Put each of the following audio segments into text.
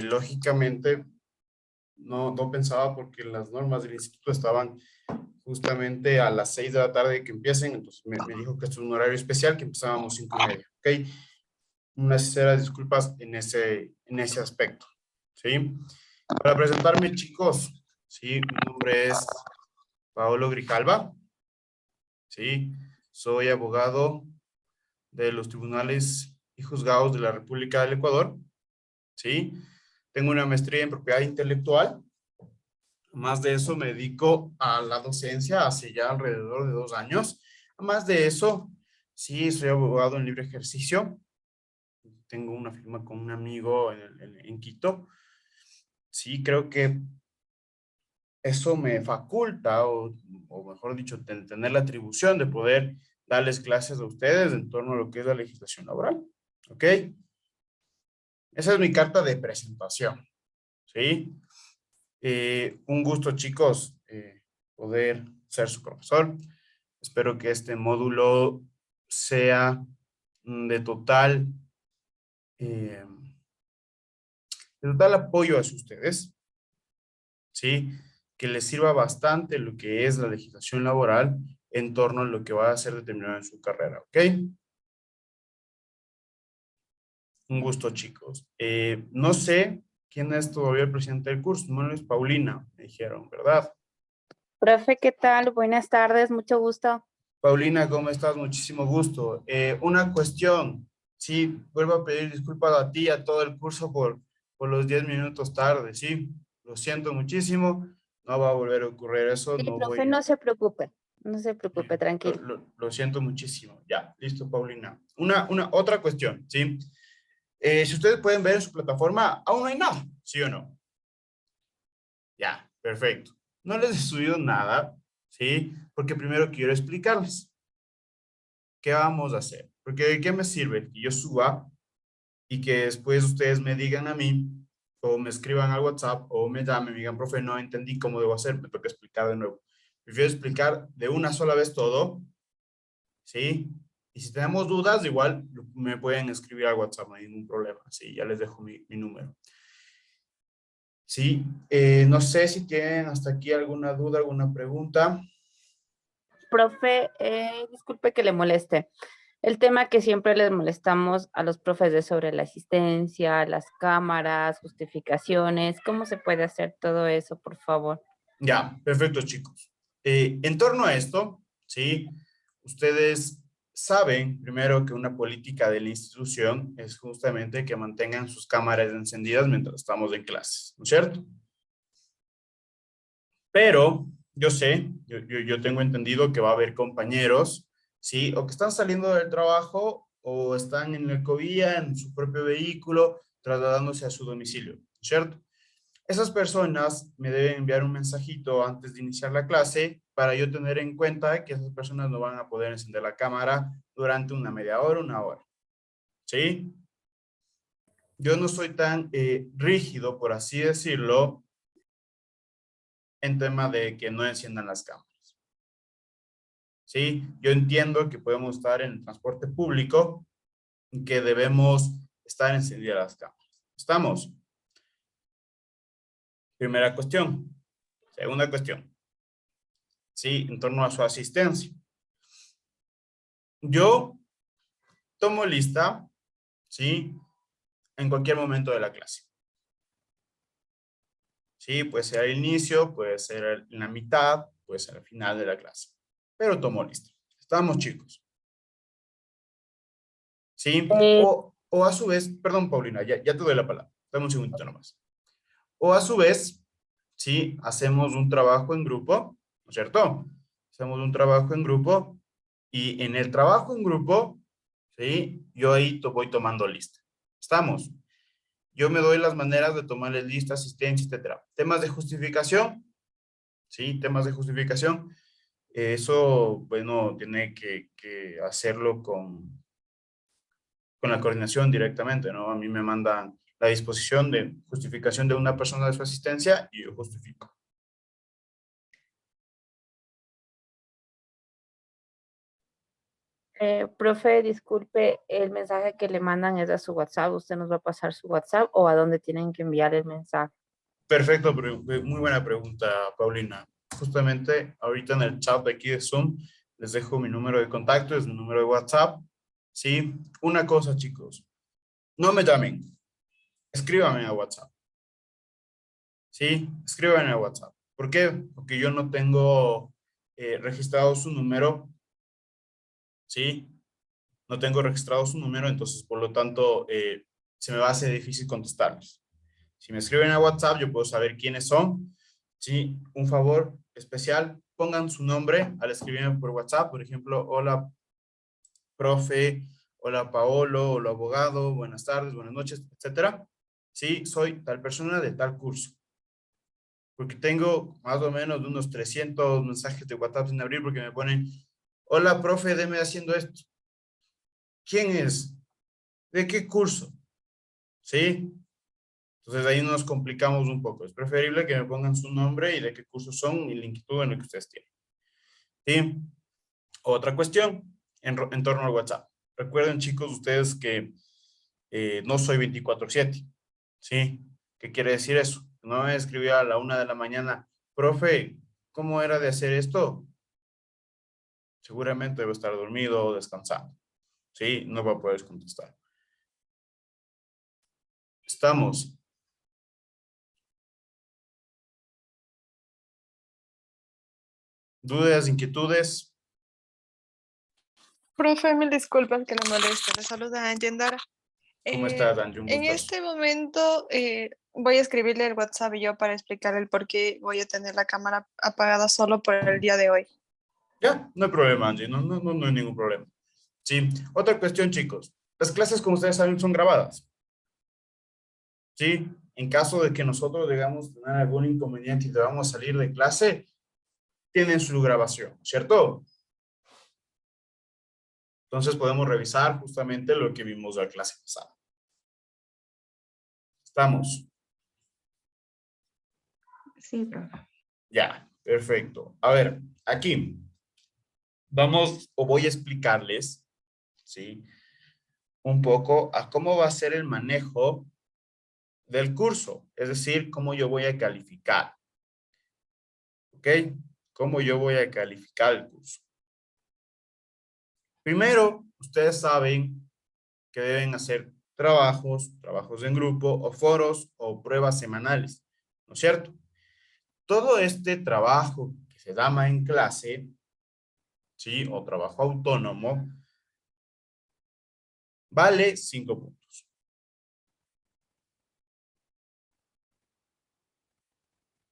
lógicamente, no pensaba porque las normas del instituto estaban justamente a las 6 de la tarde que empiecen, entonces me dijo que esto es un horario especial, que empezábamos 5:30, ¿ok? Unas sinceras disculpas en ese aspecto, ¿sí? Para presentarme, chicos, ¿sí? Mi nombre es Paolo Grijalva, ¿sí? Soy abogado de los tribunales y juzgados de la República del Ecuador, ¿sí? Tengo una maestría en propiedad intelectual. Más de eso, me dedico a la docencia hace ya alrededor de 2 años. Más de eso, sí, soy abogado en libre ejercicio. Tengo una firma con un amigo en Quito. Sí, creo que eso me faculta, o mejor dicho, tener la atribución de poder darles clases a ustedes en torno a lo que es la legislación laboral. ¿Ok? Esa es mi carta de presentación. ¿Sí? Un gusto, chicos, poder ser su profesor. Espero que este módulo sea de eh, total apoyo hacia ustedes, ¿sí? Que les sirva bastante lo que es la legislación laboral en torno a lo que va a ser determinado en su carrera, ¿ok? Un gusto, chicos. No sé quién es todavía el presidente del curso. No es Paulina, me dijeron, ¿verdad? Profe, ¿qué tal? Buenas tardes, mucho gusto. Paulina, ¿cómo estás? Muchísimo gusto. Una cuestión, sí, vuelvo a pedir disculpas a ti y a todo el curso por los 10 minutos tarde, sí. Lo siento muchísimo, no va a volver a ocurrir eso, Sí, no profe, voy a... no se preocupe, tranquilo. Lo siento muchísimo. Ya, listo, Paulina. Otra cuestión, ¿sí? Si ustedes pueden ver en su plataforma, aún no hay nada, ¿sí o no? Ya, perfecto. No les he subido nada, ¿sí? Porque primero quiero explicarles qué vamos a hacer. Porque ¿de qué me sirve que yo suba y que después ustedes me digan a mí o me escriban al WhatsApp o me llamen y me digan, profe, no entendí cómo debo hacer, me toca explicar de nuevo. Prefiero explicar de una sola vez todo, ¿sí? Y si tenemos dudas, igual me pueden escribir al WhatsApp, no hay ningún problema, ¿sí? Ya les dejo mi número. Sí, no sé si tienen hasta aquí alguna duda, alguna pregunta. Profe, disculpe que le moleste. El tema que siempre les molestamos a los profes es sobre la asistencia, las cámaras, justificaciones. ¿Cómo se puede hacer todo eso, por favor? Ya, perfecto, chicos. En torno a esto, ¿sí? Ustedes saben, primero, que una política de la institución es justamente que mantengan sus cámaras encendidas mientras estamos en clases, ¿no es cierto? Pero yo tengo entendido que va a haber compañeros, ¿sí? O que están saliendo del trabajo o están en el Ecovía, en su propio vehículo, trasladándose a su domicilio, ¿no es cierto? Esas personas me deben enviar un mensajito antes de iniciar la clase para yo tener en cuenta que esas personas no van a poder encender la cámara durante una media hora, una hora, ¿sí? Yo no soy tan rígido, por así decirlo, en tema de que no enciendan las cámaras, ¿sí? Yo entiendo que podemos estar en el transporte público y que debemos estar encendidas las cámaras. ¿Estamos? Primera cuestión. Segunda cuestión, ¿sí? En torno a su asistencia. Yo tomo lista, ¿sí? En cualquier momento de la clase. Sí, puede ser al inicio, puede ser en la mitad, puede ser al final de la clase. Pero tomo lista. ¿Estamos, chicos? ¿Sí? Eh, O a su vez, perdón, Paulina, ya te doy la palabra. Dame un segundito nomás. O a su vez, ¿sí? Hacemos un trabajo en grupo, ¿no es cierto? Hacemos un trabajo en grupo y en el trabajo en grupo, ¿sí? Yo ahí voy tomando lista. ¿Estamos? Yo me doy las maneras de tomarle lista, asistencia, etcétera. Temas de justificación, ¿sí? Temas de justificación. Eso, bueno, tiene que hacerlo con la coordinación directamente, ¿no? A mí me mandan la disposición de justificación de una persona de su asistencia y yo justifico. Profe, disculpe, el mensaje que le mandan es a su WhatsApp. ¿Usted nos va a pasar su WhatsApp o a dónde tienen que enviar el mensaje? Perfecto, muy buena pregunta, Paulina. Justamente ahorita en el chat de aquí de Zoom les dejo mi número de contacto, es mi número de WhatsApp. ¿Sí? Una cosa, chicos, no me llamen, escríbanme a WhatsApp. ¿Sí? Escríbanme a WhatsApp. ¿Por qué? Porque yo no tengo registrado su número. ¿Sí? No tengo registrado su número, entonces por lo tanto se me va a hacer difícil contestarles. Si me escriben a WhatsApp, yo puedo saber quiénes son. Sí, un favor especial, pongan su nombre al escribirme por WhatsApp, por ejemplo, hola, profe, hola, Paolo, hola, abogado, buenas tardes, buenas noches, etcétera. Sí, soy tal persona de tal curso. Porque tengo más o menos unos 300 mensajes de WhatsApp sin abrir porque me ponen, hola, profe, deme haciendo esto. ¿Quién es? ¿De qué curso? ¿Sí? Entonces ahí nos complicamos un poco. Es preferible que me pongan su nombre y de qué cursos son y la inquietud en lo que ustedes tienen. ¿Sí? Otra cuestión en torno al WhatsApp. Recuerden, chicos, ustedes que no soy 24/7. ¿Sí? ¿Qué quiere decir eso? No me escribía a la 1 de la mañana, profe, ¿cómo era de hacer esto? Seguramente debo estar dormido o descansando. ¿Sí? No va a poder contestar. Estamos. ¿Dudas, inquietudes? Profe, mil disculpas que le moleste. Le saluda Angie Endara. ¿Cómo estás, Angie? Un En gustazo. este momento voy a escribirle el WhatsApp yo para explicar el por qué voy a tener la cámara apagada solo por el día de hoy. Ya, no hay problema, Angie. No hay ningún problema. Sí. Otra cuestión, chicos. Las clases, como ustedes saben, son grabadas. ¿Sí? En caso de que nosotros digamos tener algún inconveniente y debamos salir de clase, tienen su grabación, ¿cierto? Entonces podemos revisar justamente lo que vimos la clase pasada. ¿Estamos? Sí, profe. Ya, perfecto. A ver, aquí vamos o voy a explicarles, ¿sí? Un poco a cómo va a ser el manejo del curso, es decir, cómo yo voy a calificar, ¿ok? Cómo yo voy a calificar el curso. Primero, ustedes saben que deben hacer trabajos en grupo o foros o pruebas semanales, ¿no es cierto? Todo este trabajo que se llama en clase, ¿sí? O trabajo autónomo, vale 5 puntos.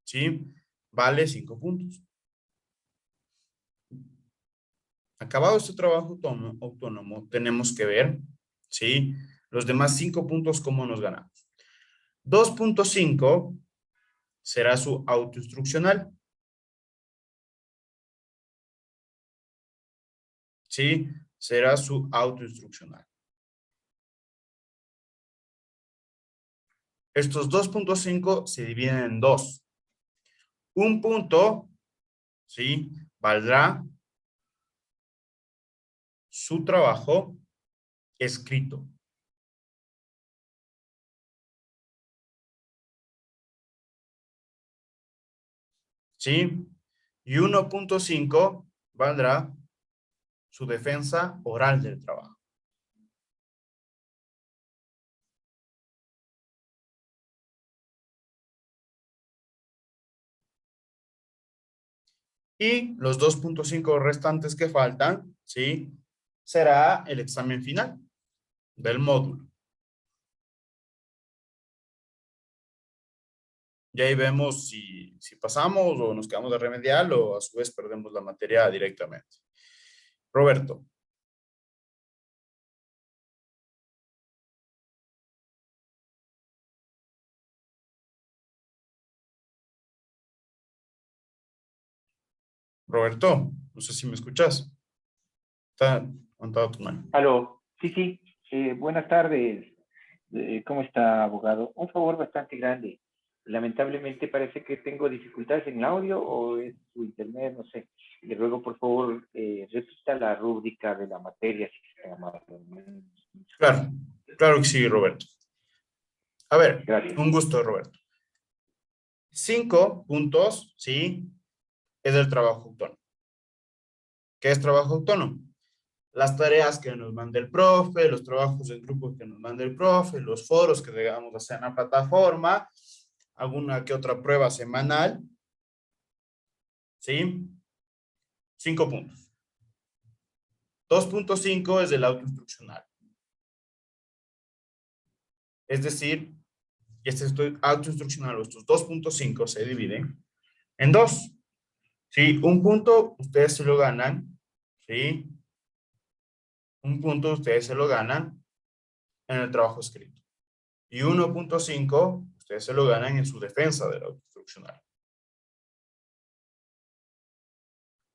¿Sí? Vale 5 puntos. Acabado este trabajo autónomo, tenemos que ver, ¿sí? Los demás 5 puntos, ¿cómo nos ganamos? 2.5 será su autoinstruccional. ¿Sí? Será su autoinstruccional. Estos 2.5 se dividen en dos. Un punto, ¿sí? Valdrá su trabajo escrito. ¿Sí? Y 1.5 valdrá su defensa oral del trabajo. Y los 2.5 restantes que faltan, ¿sí? Será el examen final del módulo. Y ahí vemos si pasamos o nos quedamos de remedial o a su vez perdemos la materia directamente. Roberto. Roberto, no sé si me escuchas. Está levantado tu mano. Aló, sí, buenas tardes. ¿Cómo está, abogado? Un favor bastante grande. Lamentablemente parece que tengo dificultades en el audio o es su internet, no sé. le ruego por favor repita la rúbrica de la materia. Claro, claro que sí, Roberto. A ver, Gracias. un gusto, Roberto. 5 puntos, ¿sí? Es el trabajo autónomo. ¿Qué es trabajo autónomo? Las tareas que nos manda el profe, los trabajos en grupo que nos manda el profe, los foros que debamos hacer en la plataforma, alguna que otra prueba semanal, ¿sí? 5 puntos. 2.5 es el autoinstruccional. Es decir, este autoinstruccional, estos 2.5 se dividen en 2. ¿Sí? Un punto ustedes se lo ganan, ¿sí? Un punto ustedes se lo ganan en el trabajo escrito. Y 1.5 ustedes se lo ganan en su defensa del autoinstruccional.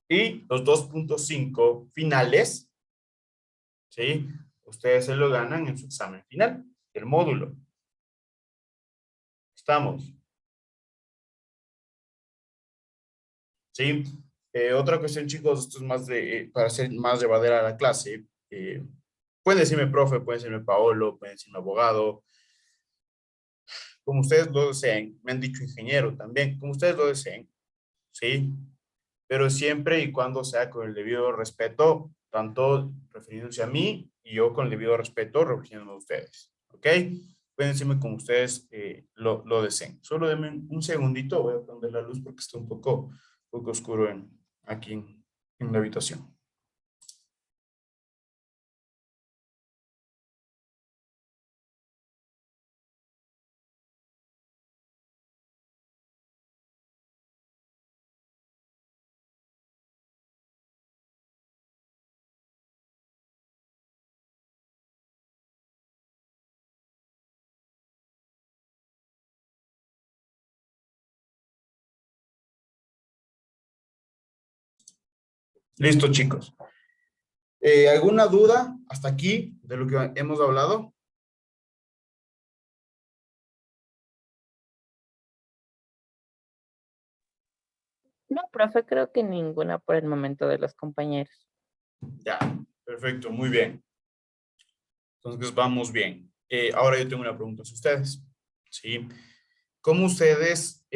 Y los 2.5 finales, ¿sí? Ustedes se lo ganan en su examen final, el módulo. ¿Estamos? ¿Sí? Otra cuestión, chicos, esto es más para hacer más llevadera la clase. Pueden decirme profe, pueden decirme Paolo, pueden decirme abogado, como ustedes lo deseen. Me han dicho ingeniero también, como ustedes lo deseen, ¿sí? Pero siempre y cuando sea con el debido respeto, tanto refiriéndose a mí y yo con el debido respeto refiriéndome a ustedes, ¿ok? Pueden decirme como ustedes lo deseen. Solo denme un segundito, voy a prender la luz porque está un poco oscuro aquí en la habitación. Listo, chicos. ¿Alguna duda hasta aquí de lo que hemos hablado? No, profe, creo que ninguna por el momento de los compañeros. Ya, perfecto, muy bien. Entonces vamos bien. Ahora yo tengo una pregunta a ustedes, ¿sí? ¿Cómo ustedes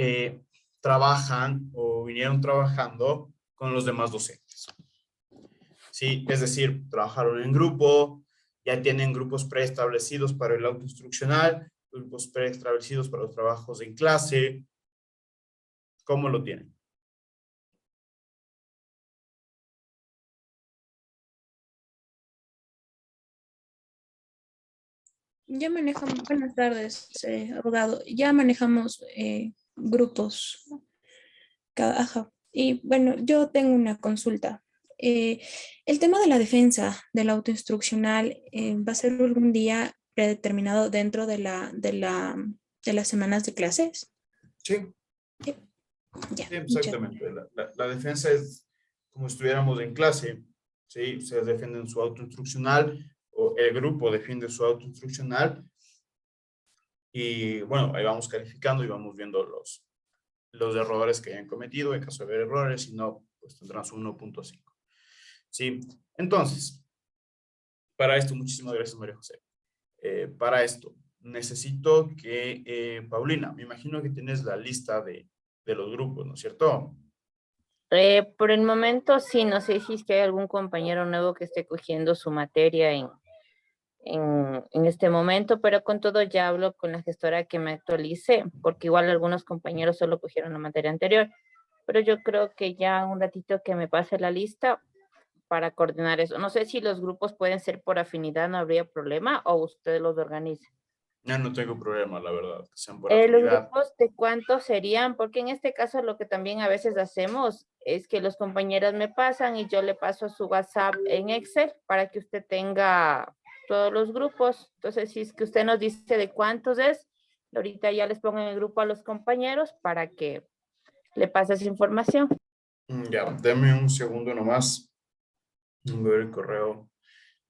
trabajan o vinieron trabajando con los demás docentes? ¿Sí? Es decir, trabajaron en grupo, ya tienen grupos preestablecidos para el autoinstruccional, grupos preestablecidos para los trabajos en clase. ¿Cómo lo tienen? Ya manejamos, buenas tardes, abogado. Ya manejamos grupos. Ajá. Y bueno, yo tengo una consulta. Eh, el tema de la defensa del autoinstruccional va a ser algún día predeterminado dentro de las semanas de clases. Sí, Sí. Ya, sí, muchas exactamente. La defensa es como si estuviéramos en clase, ¿sí? Ustedes defienden su autoinstruccional o el grupo defiende su autoinstruccional y bueno, ahí vamos calificando y vamos viendo los errores que hayan cometido. En caso de haber errores, si no, pues tendrán su 1.5. ¿Sí? Entonces, para esto, muchísimas gracias, María José. Para esto, necesito que, Paulina, me imagino que tienes la lista de los grupos, ¿no es cierto? Por el momento sí, no sé si es que hay algún compañero nuevo que esté cogiendo su materia en este momento, pero con todo ya hablo con la gestora que me actualice, porque igual algunos compañeros solo cogieron la materia anterior, pero yo creo que ya un ratito que me pase la lista para coordinar eso. No sé si los grupos pueden ser por afinidad, no habría problema, o usted los organiza. Ya no tengo problema, la verdad, que sean por Los afinidad. grupos de cuántos serían, porque en este caso lo que también a veces hacemos es que los compañeros me pasan y yo le paso su WhatsApp en Excel para que usted tenga todos los grupos. Entonces, si es que usted nos dice de cuántos es, ahorita ya les pongo en el grupo a los compañeros para que le pase esa información. Ya, deme un segundo nomás. Voy a ver el correo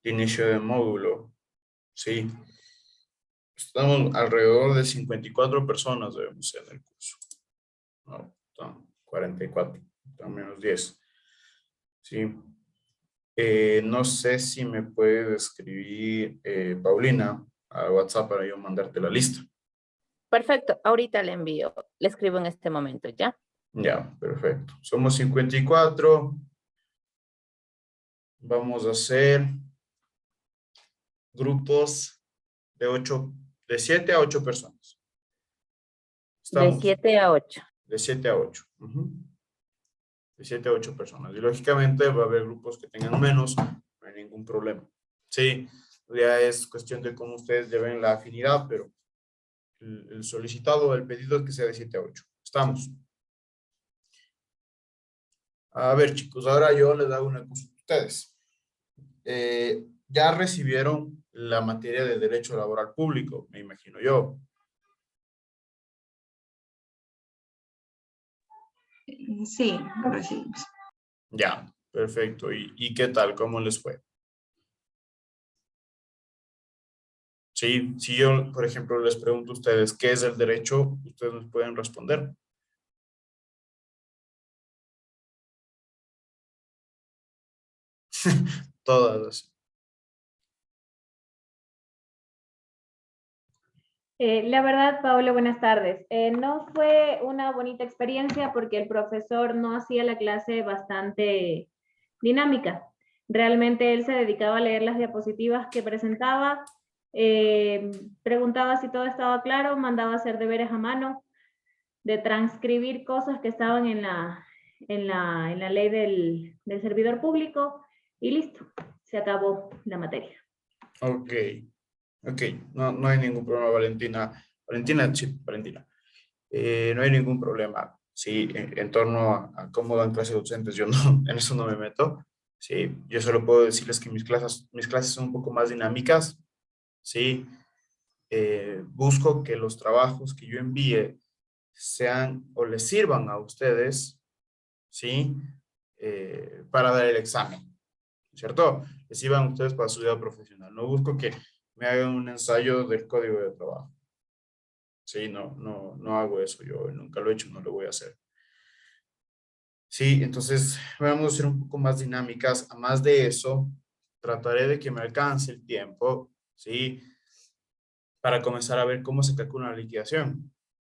de inicio de módulo. Sí. Estamos alrededor de 54 personas debemos ser en el curso. No, están 44, están menos 10. Sí. No sé si me puede escribir Paulina a WhatsApp para yo mandarte la lista. Perfecto, ahorita le envío, le escribo en este momento, ¿ya? Ya, perfecto. Somos 54. Vamos a hacer grupos de 7 a 8 personas. De Estamos 7 a 8. de 7 a 8. Ujú. De 7 a 8 personas. Y lógicamente va a haber grupos que tengan menos, no hay ningún problema. Sí, ya es cuestión de cómo ustedes lleven la afinidad, pero el solicitado, el pedido es que sea de 7 a 8. Estamos. A ver, chicos, ahora yo les hago una consulta a ustedes. Ya recibieron la materia de Derecho Laboral Público, me imagino yo. Sí, lo recibimos. Ya, perfecto. ¿Y qué tal? ¿Cómo les fue? Sí, si yo, por ejemplo, les pregunto a ustedes qué es el derecho, ustedes nos pueden responder. Todas. La verdad, Paola, buenas tardes. No fue una bonita experiencia porque el profesor no hacía la clase bastante dinámica. Realmente él se dedicaba a leer las diapositivas que presentaba, preguntaba si todo estaba claro, mandaba a hacer deberes a mano, de transcribir cosas que estaban en la ley del servidor público y listo, se acabó la materia. Ok, ok. No hay ningún problema, Valentina. Valentina, sí, Valentina. No hay ningún problema. Sí, en torno a cómo dan clases docentes, yo no, en eso no me meto. Sí, yo solo puedo decirles que mis clases son un poco más dinámicas. Sí, busco que los trabajos que yo envíe sean o les sirvan a ustedes, ¿sí? Para dar el examen, ¿cierto? Les sirvan a ustedes para su vida profesional. No busco que me hagan un ensayo del código de trabajo. Sí, no hago eso. Yo nunca lo he hecho, no lo voy a hacer. Sí, entonces vamos a ser un poco más dinámicas. A más de eso, trataré de que me alcance el tiempo, ¿sí? Para comenzar a ver cómo se calcula una liquidación,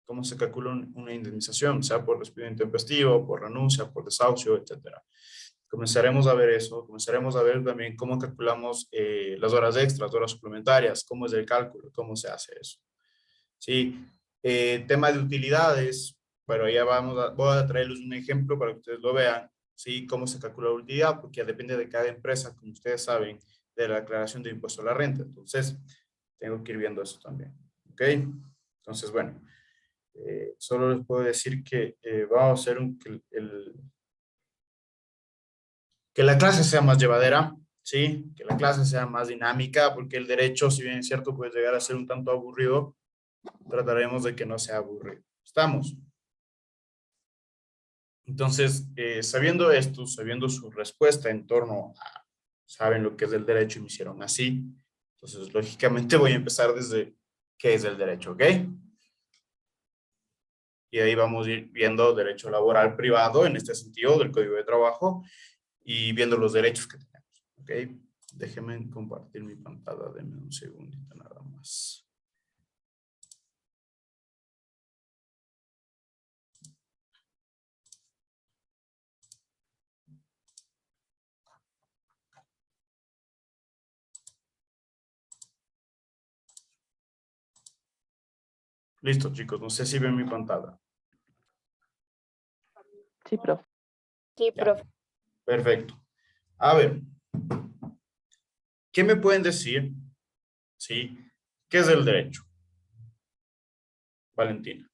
cómo se calcula una indemnización, sea por despido intempestivo, por renuncia, por desahucio, etcétera. Comenzaremos a ver eso, comenzaremos a ver también cómo calculamos las horas extras, horas suplementarias, cómo es el cálculo, cómo se hace eso. Sí, tema de utilidades, bueno, ya voy a traerles un ejemplo para que ustedes lo vean, sí, cómo se calcula la utilidad, porque ya depende de cada empresa, como ustedes saben, de la declaración de impuesto a la renta. Entonces, tengo que ir viendo eso también, ¿ok? Entonces, bueno, solo les puedo decir que vamos a hacer que la clase sea más llevadera, ¿sí? Que la clase sea más dinámica, porque el derecho, si bien es cierto, puede llegar a ser un tanto aburrido, trataremos de que no sea aburrido. ¿Estamos? Entonces, sabiendo esto, sabiendo su respuesta en torno a, saben lo que es el derecho y me hicieron así, entonces, lógicamente voy a empezar desde qué es el derecho, ¿ok? Y ahí vamos a ir viendo derecho laboral privado, en este sentido, del Código de Trabajo, y viendo los derechos que tenemos, ¿ok? Déjenme compartir mi pantalla, denme un segundito nada más. Listo, chicos, no sé si ven mi pantalla. Sí, profe. Sí, Ya, profe. perfecto. A ver, ¿qué me pueden decir? ¿Sí? ¿Qué es el derecho? Valentina.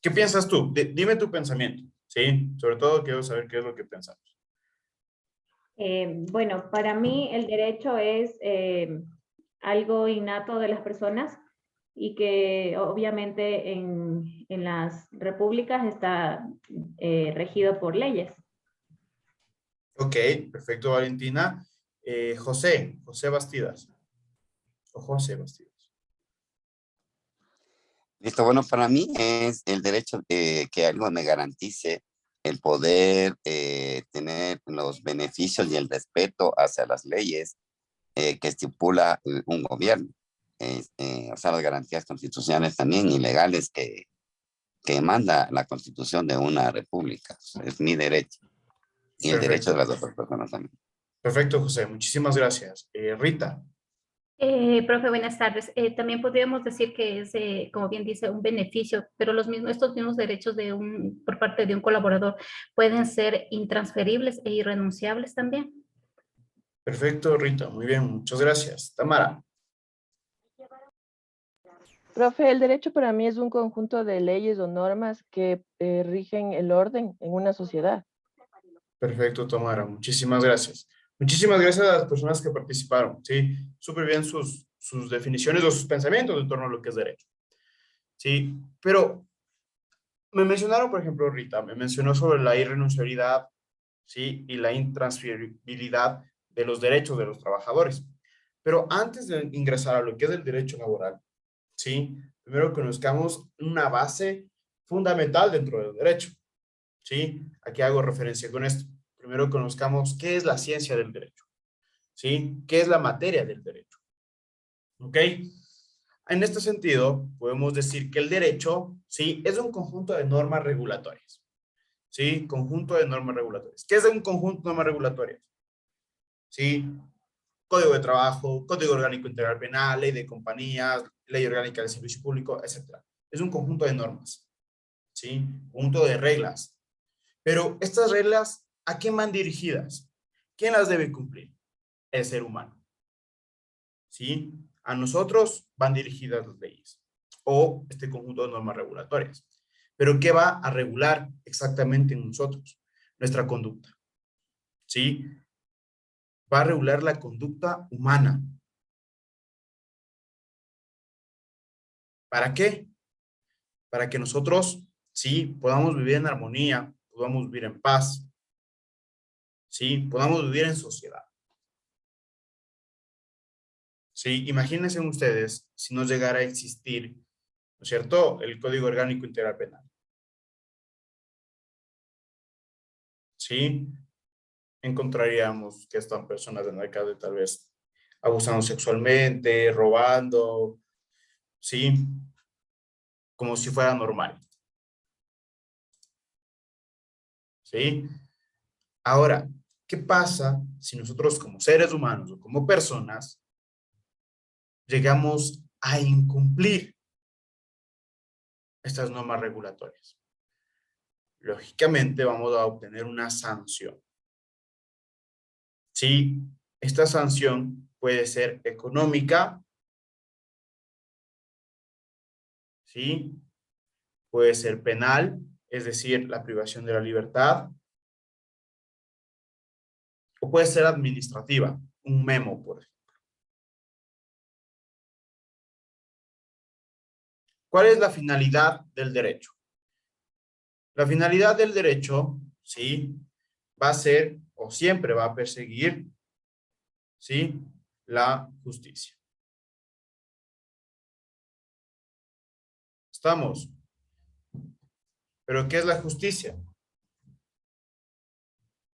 ¿Qué piensas tú? Dime tu pensamiento, ¿sí? Sobre todo quiero saber qué es lo que pensamos. Bueno, para mí el derecho es algo innato de las personas y que obviamente en las repúblicas está regido por leyes. Ok, perfecto, Valentina. José Bastidas. O José Bastidas. Listo, bueno, para mí es el derecho de que algo me garantice el poder tener los beneficios y el respeto hacia las leyes que estipula un gobierno. O sea, las garantías constitucionales también y legales que manda la constitución de una república. Es mi derecho y el derecho de las otras personas también. Perfecto, José. Muchísimas gracias. Rita. Profe, buenas tardes. También podríamos decir que es, como bien dice, un beneficio, pero estos mismos derechos por parte de un colaborador pueden ser intransferibles e irrenunciables también. Perfecto, Rita. Muy bien, muchas gracias. Tamara. Profe, el derecho para mí es un conjunto de leyes o normas que rigen el orden en una sociedad. Perfecto, Tamara. Muchísimas gracias. Muchísimas gracias a las personas que participaron. Sí, súper bien sus definiciones o sus pensamientos en torno a lo que es derecho. Sí, pero me mencionaron, por ejemplo, Rita, me mencionó sobre la irrenunciabilidad, sí, y la intransferibilidad de los derechos de los trabajadores. Pero antes de ingresar a lo que es el derecho laboral, sí, primero conozcamos una base fundamental dentro del derecho. ¿Sí? Aquí hago referencia con esto. Primero conozcamos qué es la ciencia del derecho, ¿sí? ¿Qué es la materia del derecho? ¿Ok? En este sentido, podemos decir que el derecho, ¿sí? Es un conjunto de normas regulatorias, ¿sí? Conjunto de normas regulatorias. ¿Qué es un conjunto de normas regulatorias? ¿Sí? Código de trabajo, Código Orgánico Integral Penal, Ley de Compañías, Ley Orgánica del Servicio Público, etc. Es un conjunto de normas, ¿sí? Conjunto de reglas. Pero estas reglas, ¿a quién van dirigidas? ¿Quién las debe cumplir? El ser humano. ¿Sí? A nosotros van dirigidas las leyes o este conjunto de normas regulatorias. Pero ¿qué va a regular exactamente en nosotros? Nuestra conducta. ¿Sí? Va a regular la conducta humana. ¿Para qué? Para que nosotros, sí, podamos vivir en armonía, podamos vivir en paz, sí, podamos vivir en sociedad. Sí, imagínense ustedes si no llegara a existir, ¿no es cierto?, el Código Orgánico Integral Penal. Sí, encontraríamos que están personas en la calle tal vez abusando sexualmente, robando, sí, como si fuera normal. Sí. Ahora, ¿qué pasa si nosotros como seres humanos o como personas llegamos a incumplir estas normas regulatorias? Lógicamente vamos a obtener una sanción. Sí, esta sanción puede ser económica, sí, puede ser penal, es decir, la privación de la libertad, o puede ser administrativa, un memo, por ejemplo. ¿Cuál es la finalidad del derecho? La finalidad del derecho, sí, va a ser o siempre va a perseguir, sí, la justicia. ¿Estamos? ¿Pero qué es la justicia?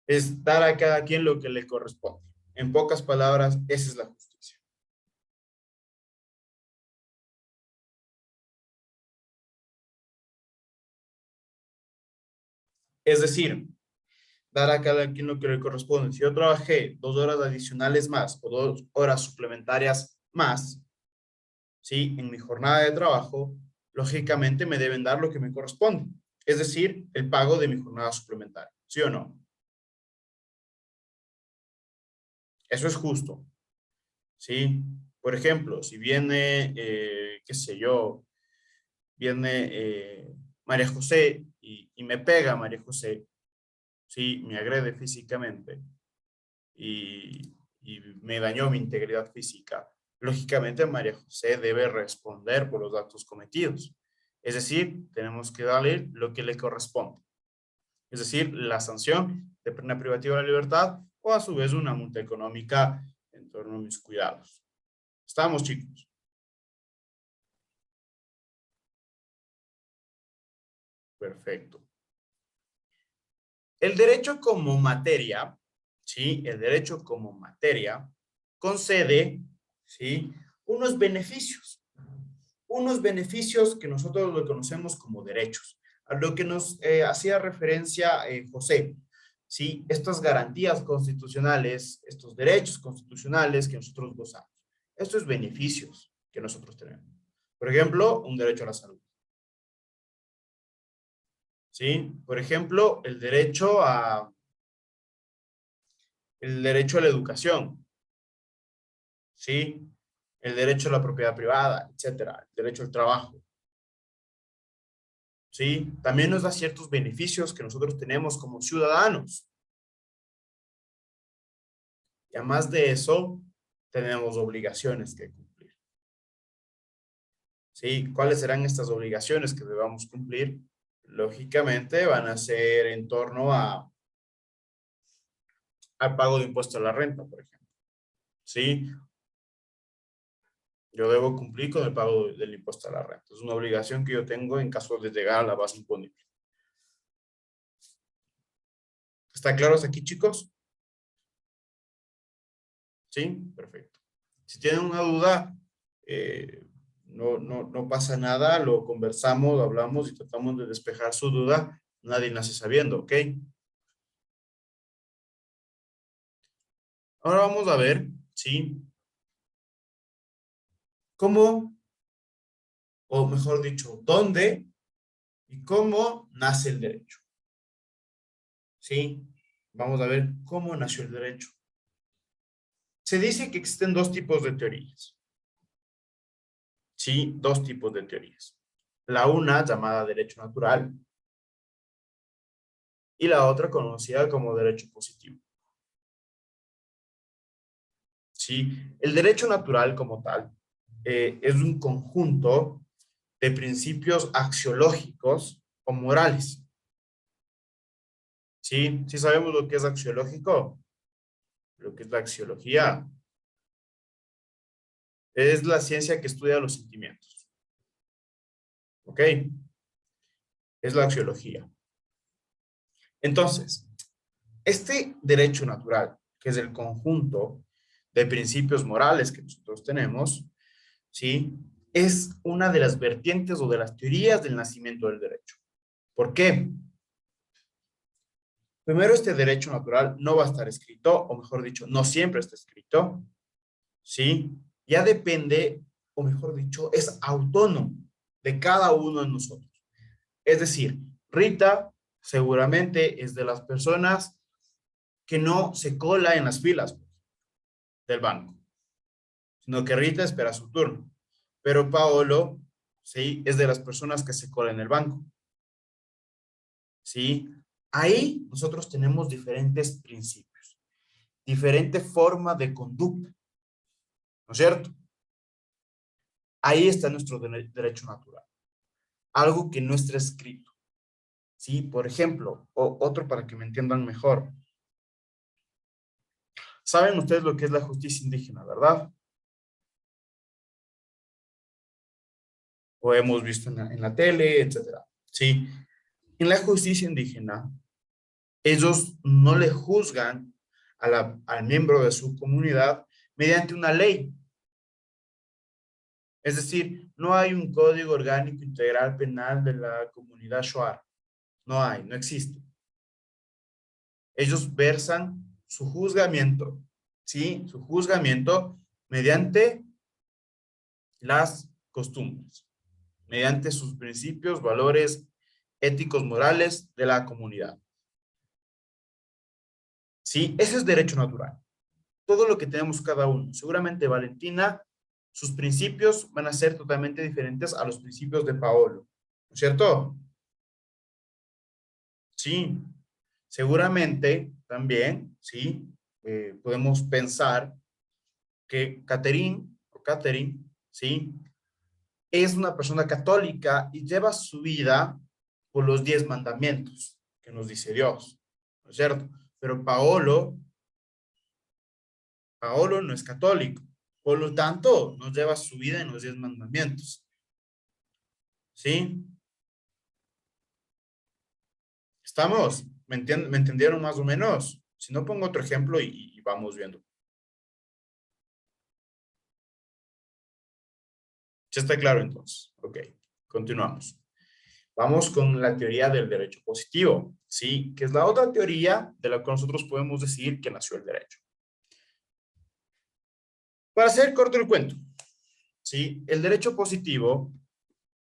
Es dar a cada quien lo que le corresponde. En pocas palabras, esa es la justicia. Es decir, dar a cada quien lo que le corresponde. Si yo trabajé 2 horas adicionales más o 2 horas suplementarias más, ¿sí?, en mi jornada de trabajo, lógicamente me deben dar lo que me corresponde. Es decir, el pago de mi jornada suplementaria. ¿Sí o no? Eso es justo. ¿Sí? Por ejemplo, si viene, qué sé yo, viene María José y me pega María José, ¿sí?, me agrede físicamente y me dañó mi integridad física, lógicamente María José debe responder por los actos cometidos. Es decir, tenemos que darle lo que le corresponde. Es decir, la sanción de pena privativa de la libertad o a su vez una multa económica en torno a mis cuidados. ¿Estamos, chicos? Perfecto. El derecho como materia, ¿sí? El derecho como materia concede, ¿sí? Unos beneficios que nosotros lo conocemos como derechos, a lo que nos hacía referencia José, ¿sí? Estas garantías constitucionales, estos derechos constitucionales que nosotros gozamos, estos beneficios que nosotros tenemos. Por ejemplo, un derecho a la salud. ¿Sí? Por ejemplo, el derecho a la educación. ¿Sí? El derecho a la propiedad privada, etcétera. El derecho al trabajo. ¿Sí? También nos da ciertos beneficios que nosotros tenemos como ciudadanos. Y además de eso, tenemos obligaciones que cumplir. ¿Sí? ¿Cuáles serán estas obligaciones que debamos cumplir? Lógicamente van a ser en torno al pago de impuesto a la renta, por ejemplo. ¿Sí? Yo debo cumplir con el pago del impuesto a la renta. Es una obligación que yo tengo en caso de llegar a la base imponible. ¿Está claro hasta aquí, chicos? ¿Sí? Perfecto. Si tienen una duda, no pasa nada, lo conversamos, hablamos y tratamos de despejar su duda. Nadie nace sabiendo, ¿ok? Ahora vamos a ver, ¿sí? ¿Cómo, o mejor dicho, dónde y cómo nace el derecho? ¿Sí? Vamos a ver cómo nació el derecho. Se dice que existen dos tipos de teorías. Sí, dos tipos de teorías. La una llamada derecho natural y la otra conocida como derecho positivo. Sí, el derecho natural como tal es un conjunto de principios axiológicos o morales. ¿Sí? ¿Sí sabemos lo que es axiológico? Lo que es la axiología. Es la ciencia que estudia los sentimientos. ¿Ok? Es la axiología. Entonces, este derecho natural, que es el conjunto de principios morales que nosotros tenemos, ¿sí? Es una de las vertientes o de las teorías del nacimiento del derecho. ¿Por qué? Primero, este derecho natural no va a estar escrito, o mejor dicho, no siempre está escrito, ¿sí? Ya depende, o mejor dicho, es autónomo de cada uno de nosotros. Es decir, Rita seguramente es de las personas que no se cola en las filas del banco, sino que Rita espera su turno. Pero Paolo, ¿sí? Es de las personas que se cola en el banco. ¿Sí? Ahí nosotros tenemos diferentes principios, diferente forma de conducta, ¿no es cierto? Ahí está nuestro derecho natural, algo que no está escrito. ¿Sí? Por ejemplo, otro para que me entiendan mejor. Saben ustedes lo que es la justicia indígena, ¿verdad? O hemos visto en la tele, etcétera. ¿Sí? En la justicia indígena, ellos no le juzgan al miembro de su comunidad mediante una ley. Es decir, no hay un código orgánico integral penal de la comunidad Shuar. No hay, no existe. Ellos versan su juzgamiento, ¿sí? Su juzgamiento mediante las costumbres, mediante sus principios, valores éticos, morales de la comunidad. ¿Sí? Ese es derecho natural. Todo lo que tenemos cada uno. Seguramente Valentina, sus principios van a ser totalmente diferentes a los principios de Paolo. ¿No es cierto? Sí. Seguramente también, ¿sí? Podemos pensar que Catherine, ¿sí? Es una persona católica y lleva su vida por los 10 mandamientos que nos dice Dios. ¿No es cierto? Pero Paolo no es católico. Por lo tanto, no lleva su vida en los 10 mandamientos. ¿Sí? ¿Estamos? ¿Me entendieron más o menos? Si no, pongo otro ejemplo y vamos viendo. ¿Ya está claro entonces? Ok, continuamos. Vamos con la teoría del derecho positivo, ¿sí? Que es la otra teoría de la que nosotros podemos decir que nació el derecho. Para hacer corto el cuento, ¿sí? El derecho positivo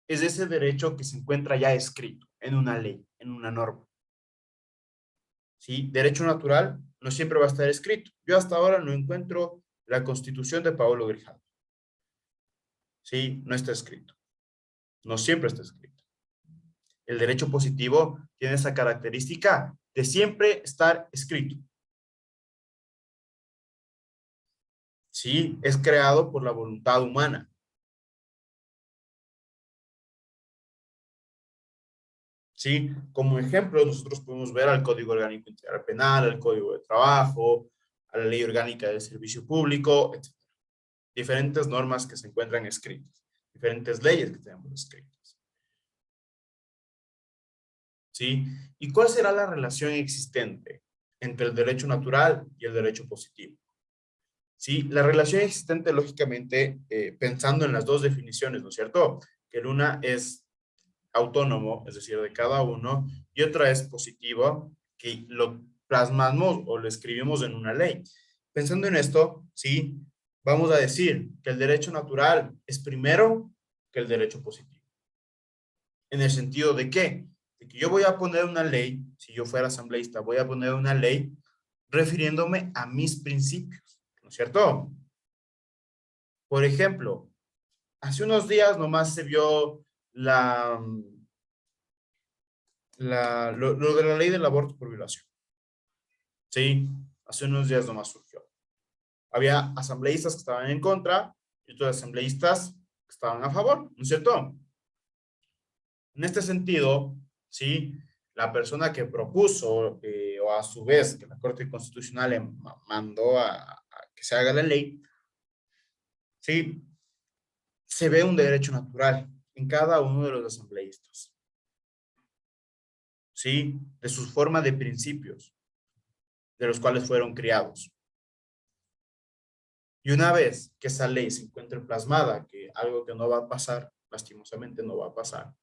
es ese derecho que se encuentra ya escrito en una ley, en una norma. ¿Sí? Derecho natural no siempre va a estar escrito. Yo hasta ahora no encuentro la Constitución de Paolo Grijalvo. ¿Sí? No está escrito. No siempre está escrito. El derecho positivo tiene esa característica de siempre estar escrito. ¿Sí? Es creado por la voluntad humana. ¿Sí? Como ejemplo, nosotros podemos ver al Código Orgánico Integral Penal, al Código de Trabajo, a la Ley Orgánica del Servicio Público, etc. Diferentes normas que se encuentran escritas, diferentes leyes que tenemos escritas. ¿Sí? ¿Y cuál será la relación existente entre el derecho natural y el derecho positivo? ¿Sí? La relación existente, lógicamente, pensando en las dos definiciones, ¿no es cierto? Que una es autónomo, es decir, de cada uno, y otra es positivo, que lo plasmamos o lo escribimos en una ley. Pensando en esto, ¿sí? Vamos a decir que el derecho natural es primero que el derecho positivo. ¿En el sentido de qué? De que yo voy a poner una ley, si yo fuera asambleísta, voy a poner una ley refiriéndome a mis principios, ¿no es cierto? Por ejemplo, hace unos días nomás se vio lo de la ley del aborto por violación. Sí, hace unos días nomás surgió. Había asambleístas que estaban en contra y otros asambleístas que estaban a favor, ¿no es cierto? En este sentido, sí, la persona que propuso o a su vez que la Corte Constitucional le mandó a que se haga la ley, sí, se ve un derecho natural en cada uno de los asambleístas. ¿Sí? De su forma de principios, de los cuales fueron criados. Y una vez que esa ley se encuentre plasmada, que algo que no va a pasar, lastimosamente no va a pasar,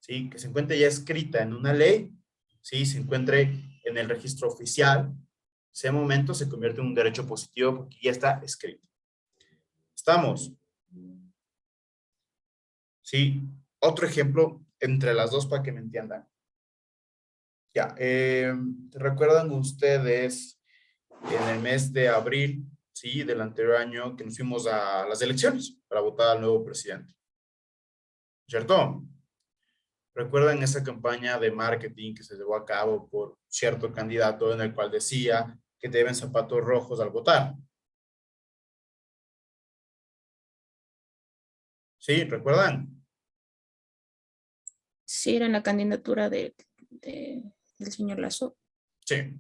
¿sí? Que se encuentre ya escrita en una ley, ¿sí? Se encuentre en el registro oficial, ese momento se convierte en un derecho positivo porque ya está escrito. ¿Estamos? ¿Sí? Otro ejemplo entre las dos para que me entiendan. Ya, ¿recuerdan ustedes en el mes de abril, sí, del anterior año, que nos fuimos a las elecciones para votar al nuevo presidente? ¿Cierto? ¿Recuerdan esa campaña de marketing que se llevó a cabo por cierto candidato en el cual decía que deben zapatos rojos al votar? ¿Sí? ¿Recuerdan? Sí, era la candidatura del señor Lasso. Sí,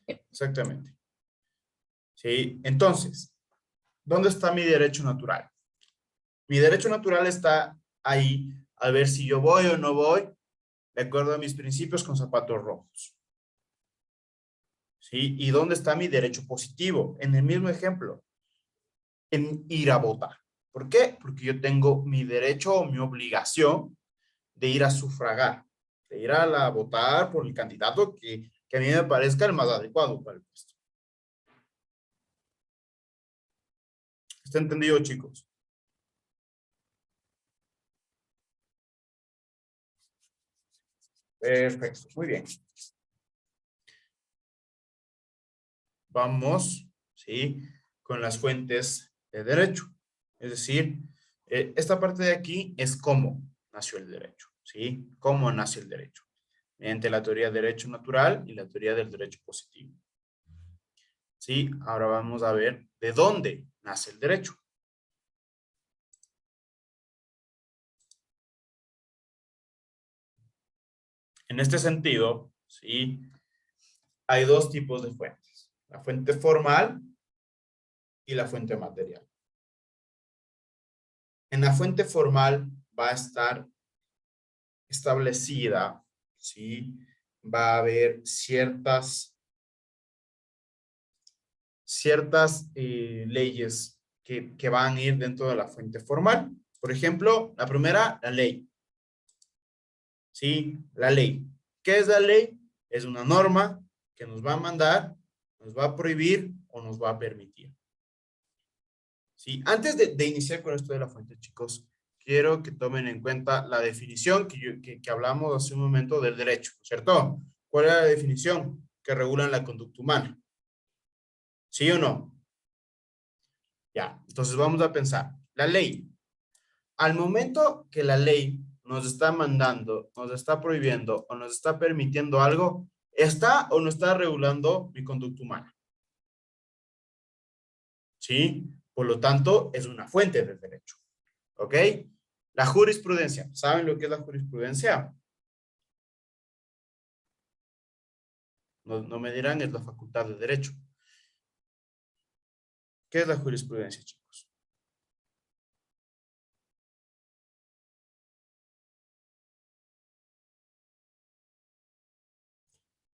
exactamente. Sí, entonces, ¿dónde está mi derecho natural? Mi derecho natural está ahí al ver si yo voy o no voy de acuerdo a mis principios con zapatos rojos. ¿Sí? ¿Y dónde está mi derecho positivo? En el mismo ejemplo, en ir a votar. ¿Por qué? Porque yo tengo mi derecho o mi obligación de ir a sufragar, de ir a votar por el candidato que a mí me parezca el más adecuado para el puesto. ¿Está entendido, chicos? Perfecto, muy bien. Vamos, ¿sí? Con las fuentes de derecho. Es decir, esta parte de aquí es cómo nació el derecho, ¿sí? ¿Cómo nace el derecho? Mediante la teoría del derecho natural y la teoría del derecho positivo. ¿Sí? Ahora vamos a ver de dónde nace el derecho. En este sentido, ¿sí? Hay dos tipos de fuentes. La fuente formal y la fuente material. En la fuente formal va a estar establecida, ¿sí? va a haber ciertas leyes que van a ir dentro de la fuente formal. Por ejemplo, la primera, la ley. ¿Sí? La ley. ¿Qué es la ley? Es una norma que nos va a mandar, nos va a prohibir o nos va a permitir. ¿Sí? Antes de iniciar con esto de la fuente, chicos, quiero que tomen en cuenta la definición que hablamos hace un momento del derecho, ¿cierto? ¿Cuál es la definición? Que regulan la conducta humana. ¿Sí o no? Ya, entonces vamos a pensar. La ley. Al momento que la ley nos está mandando, nos está prohibiendo o nos está permitiendo algo, ¿está o no está regulando mi conducta humana? ¿Sí? Por lo tanto, es una fuente del derecho. ¿Ok? La jurisprudencia. ¿Saben lo que es la jurisprudencia? No me dirán, es la facultad de derecho. ¿Qué es la jurisprudencia, chicos?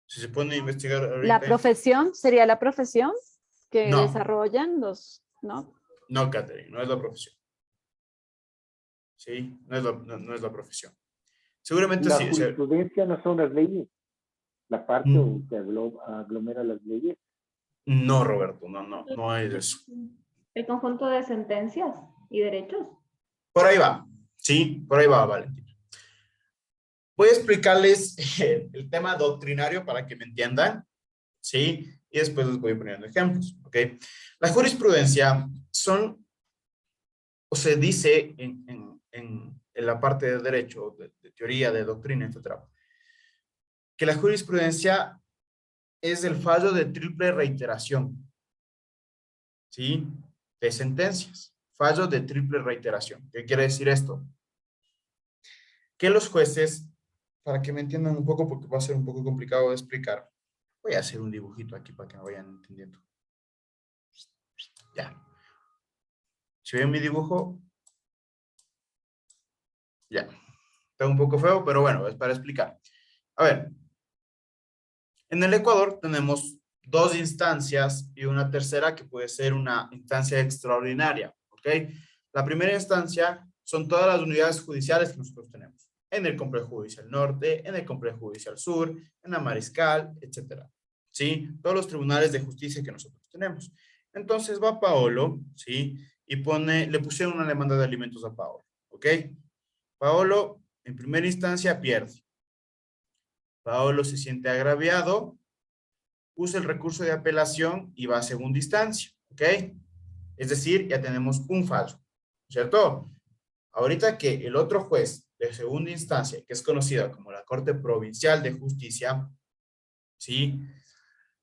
Si se pone a investigar ahorita. La profesión, ¿sería la profesión que No. desarrollan los, no? No, Catherine, no es la profesión. ¿Sí? No es la profesión. Seguramente La sí. jurisprudencia no son las leyes, la parte que aglomera las leyes. No, Roberto, no es eso. El conjunto de sentencias y derechos. Por ahí va, sí, por ahí va, Valentina. Voy a explicarles el tema doctrinario para que me entiendan, ¿sí? Y después les voy poniendo ejemplos, ¿ok? La jurisprudencia son, o se dice en la parte de derecho, de teoría, de doctrina, etc., que la jurisprudencia es el fallo de triple reiteración, ¿sí? De sentencias, fallo de triple reiteración. ¿Qué quiere decir esto? Que los jueces, para que me entiendan un poco, porque va a ser un poco complicado de explicar, voy a hacer un dibujito aquí para que me vayan entendiendo. Ya. ¿Si ven mi dibujo? Ya. Está un poco feo, pero bueno, es para explicar. A ver. En el Ecuador tenemos dos instancias y una tercera que puede ser una instancia extraordinaria, ¿ok? La primera instancia son todas las unidades judiciales que nosotros tenemos. En el Complejo Judicial Norte, en el Complejo Judicial Sur, en la Mariscal, etcétera. ¿Sí? Todos los tribunales de justicia que nosotros tenemos. Entonces va Paolo, ¿sí? Y le pusieron una demanda de alimentos a Paolo, ¿ok? Paolo, en primera instancia, pierde. Paolo se siente agraviado, usa el recurso de apelación y va a segunda instancia, ¿ok? Es decir, ya tenemos un fallo, ¿cierto? Ahorita que el otro juez de segunda instancia, que es conocida como la Corte Provincial de Justicia, ¿sí?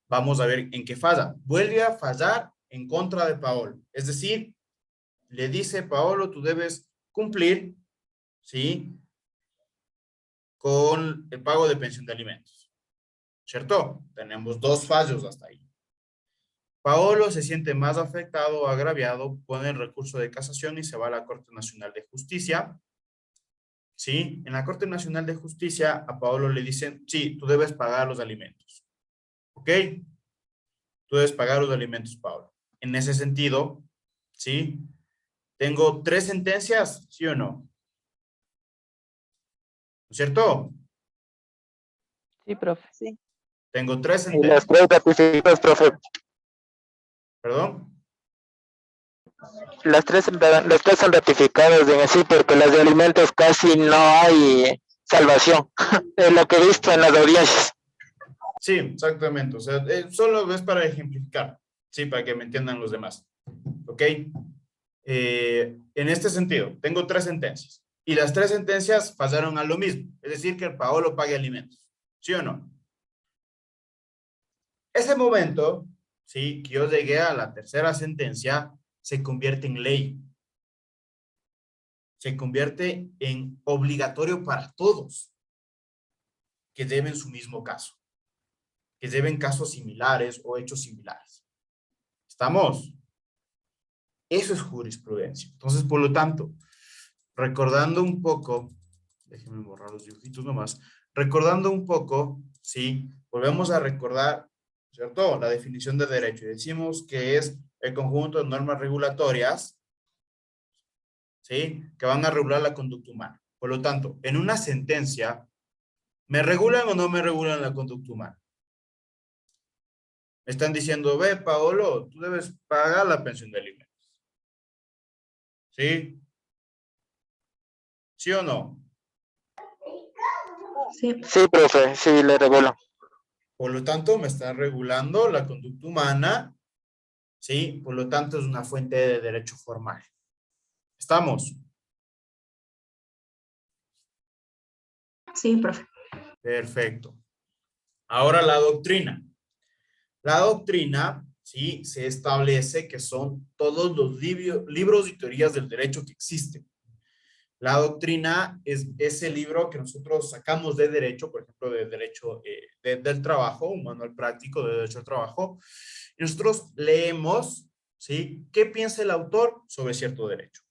Vamos a ver en qué falla. Vuelve a fallar en contra de Paolo. Es decir, le dice, Paolo, tú debes cumplir, ¿sí? Con el pago de pensión de alimentos. ¿Cierto? Tenemos dos fallos hasta ahí. Paolo se siente más afectado o agraviado, pone el recurso de casación y se va a la Corte Nacional de Justicia. ¿Sí? En la Corte Nacional de Justicia a Paolo le dicen, sí, tú debes pagar los alimentos. ¿Ok? Tú debes pagar los alimentos, Paolo. En ese sentido, ¿sí? Tengo 3 sentencias, ¿sí o no? ¿No es cierto? Sí, profe. Sí. Tengo 3 Y sentencias. las 3 ratificadas, profe. ¿Perdón? Las tres son ratificadas en sí, porque las de alimentos casi no hay salvación. Es lo que he visto en las audiencias. Sí, exactamente. O sea, solo es para ejemplificar, sí, para que me entiendan los demás. ¿Ok? En este sentido, tengo 3 sentencias. Y las 3 sentencias pasaron a lo mismo. Es decir, que el Paolo pague alimentos. ¿Sí o no? Ese momento, sí, que yo llegué a la tercera sentencia, se convierte en ley. Se convierte en obligatorio para todos que deben su mismo caso. Que deben casos similares o hechos similares. ¿Estamos? Eso es jurisprudencia. Entonces, por lo tanto, recordando un poco Déjenme borrar los dibujitos nomás. Recordando un poco, ¿sí? Volvemos a recordar, ¿cierto? La definición de derecho. Y decimos que es el conjunto de normas regulatorias, ¿sí? Que van a regular la conducta humana. Por lo tanto, en una sentencia, ¿me regulan o no me regulan la conducta humana? Me están diciendo, ve, Paolo, tú debes pagar la pensión de alimentos. ¿Sí? ¿Sí o no? Sí. Sí, profe, sí, le regulo. Por lo tanto, me está regulando la conducta humana, ¿sí? Por lo tanto, es una fuente de derecho formal. ¿Estamos? Sí, profe. Perfecto. Ahora la doctrina. La doctrina, ¿sí? Se establece que son todos los libros y teorías del derecho que existen. La doctrina es ese libro que nosotros sacamos de derecho, por ejemplo, de derecho del trabajo, un manual práctico de derecho al trabajo, y nosotros leemos, ¿sí? ¿Qué piensa el autor sobre cierto derecho?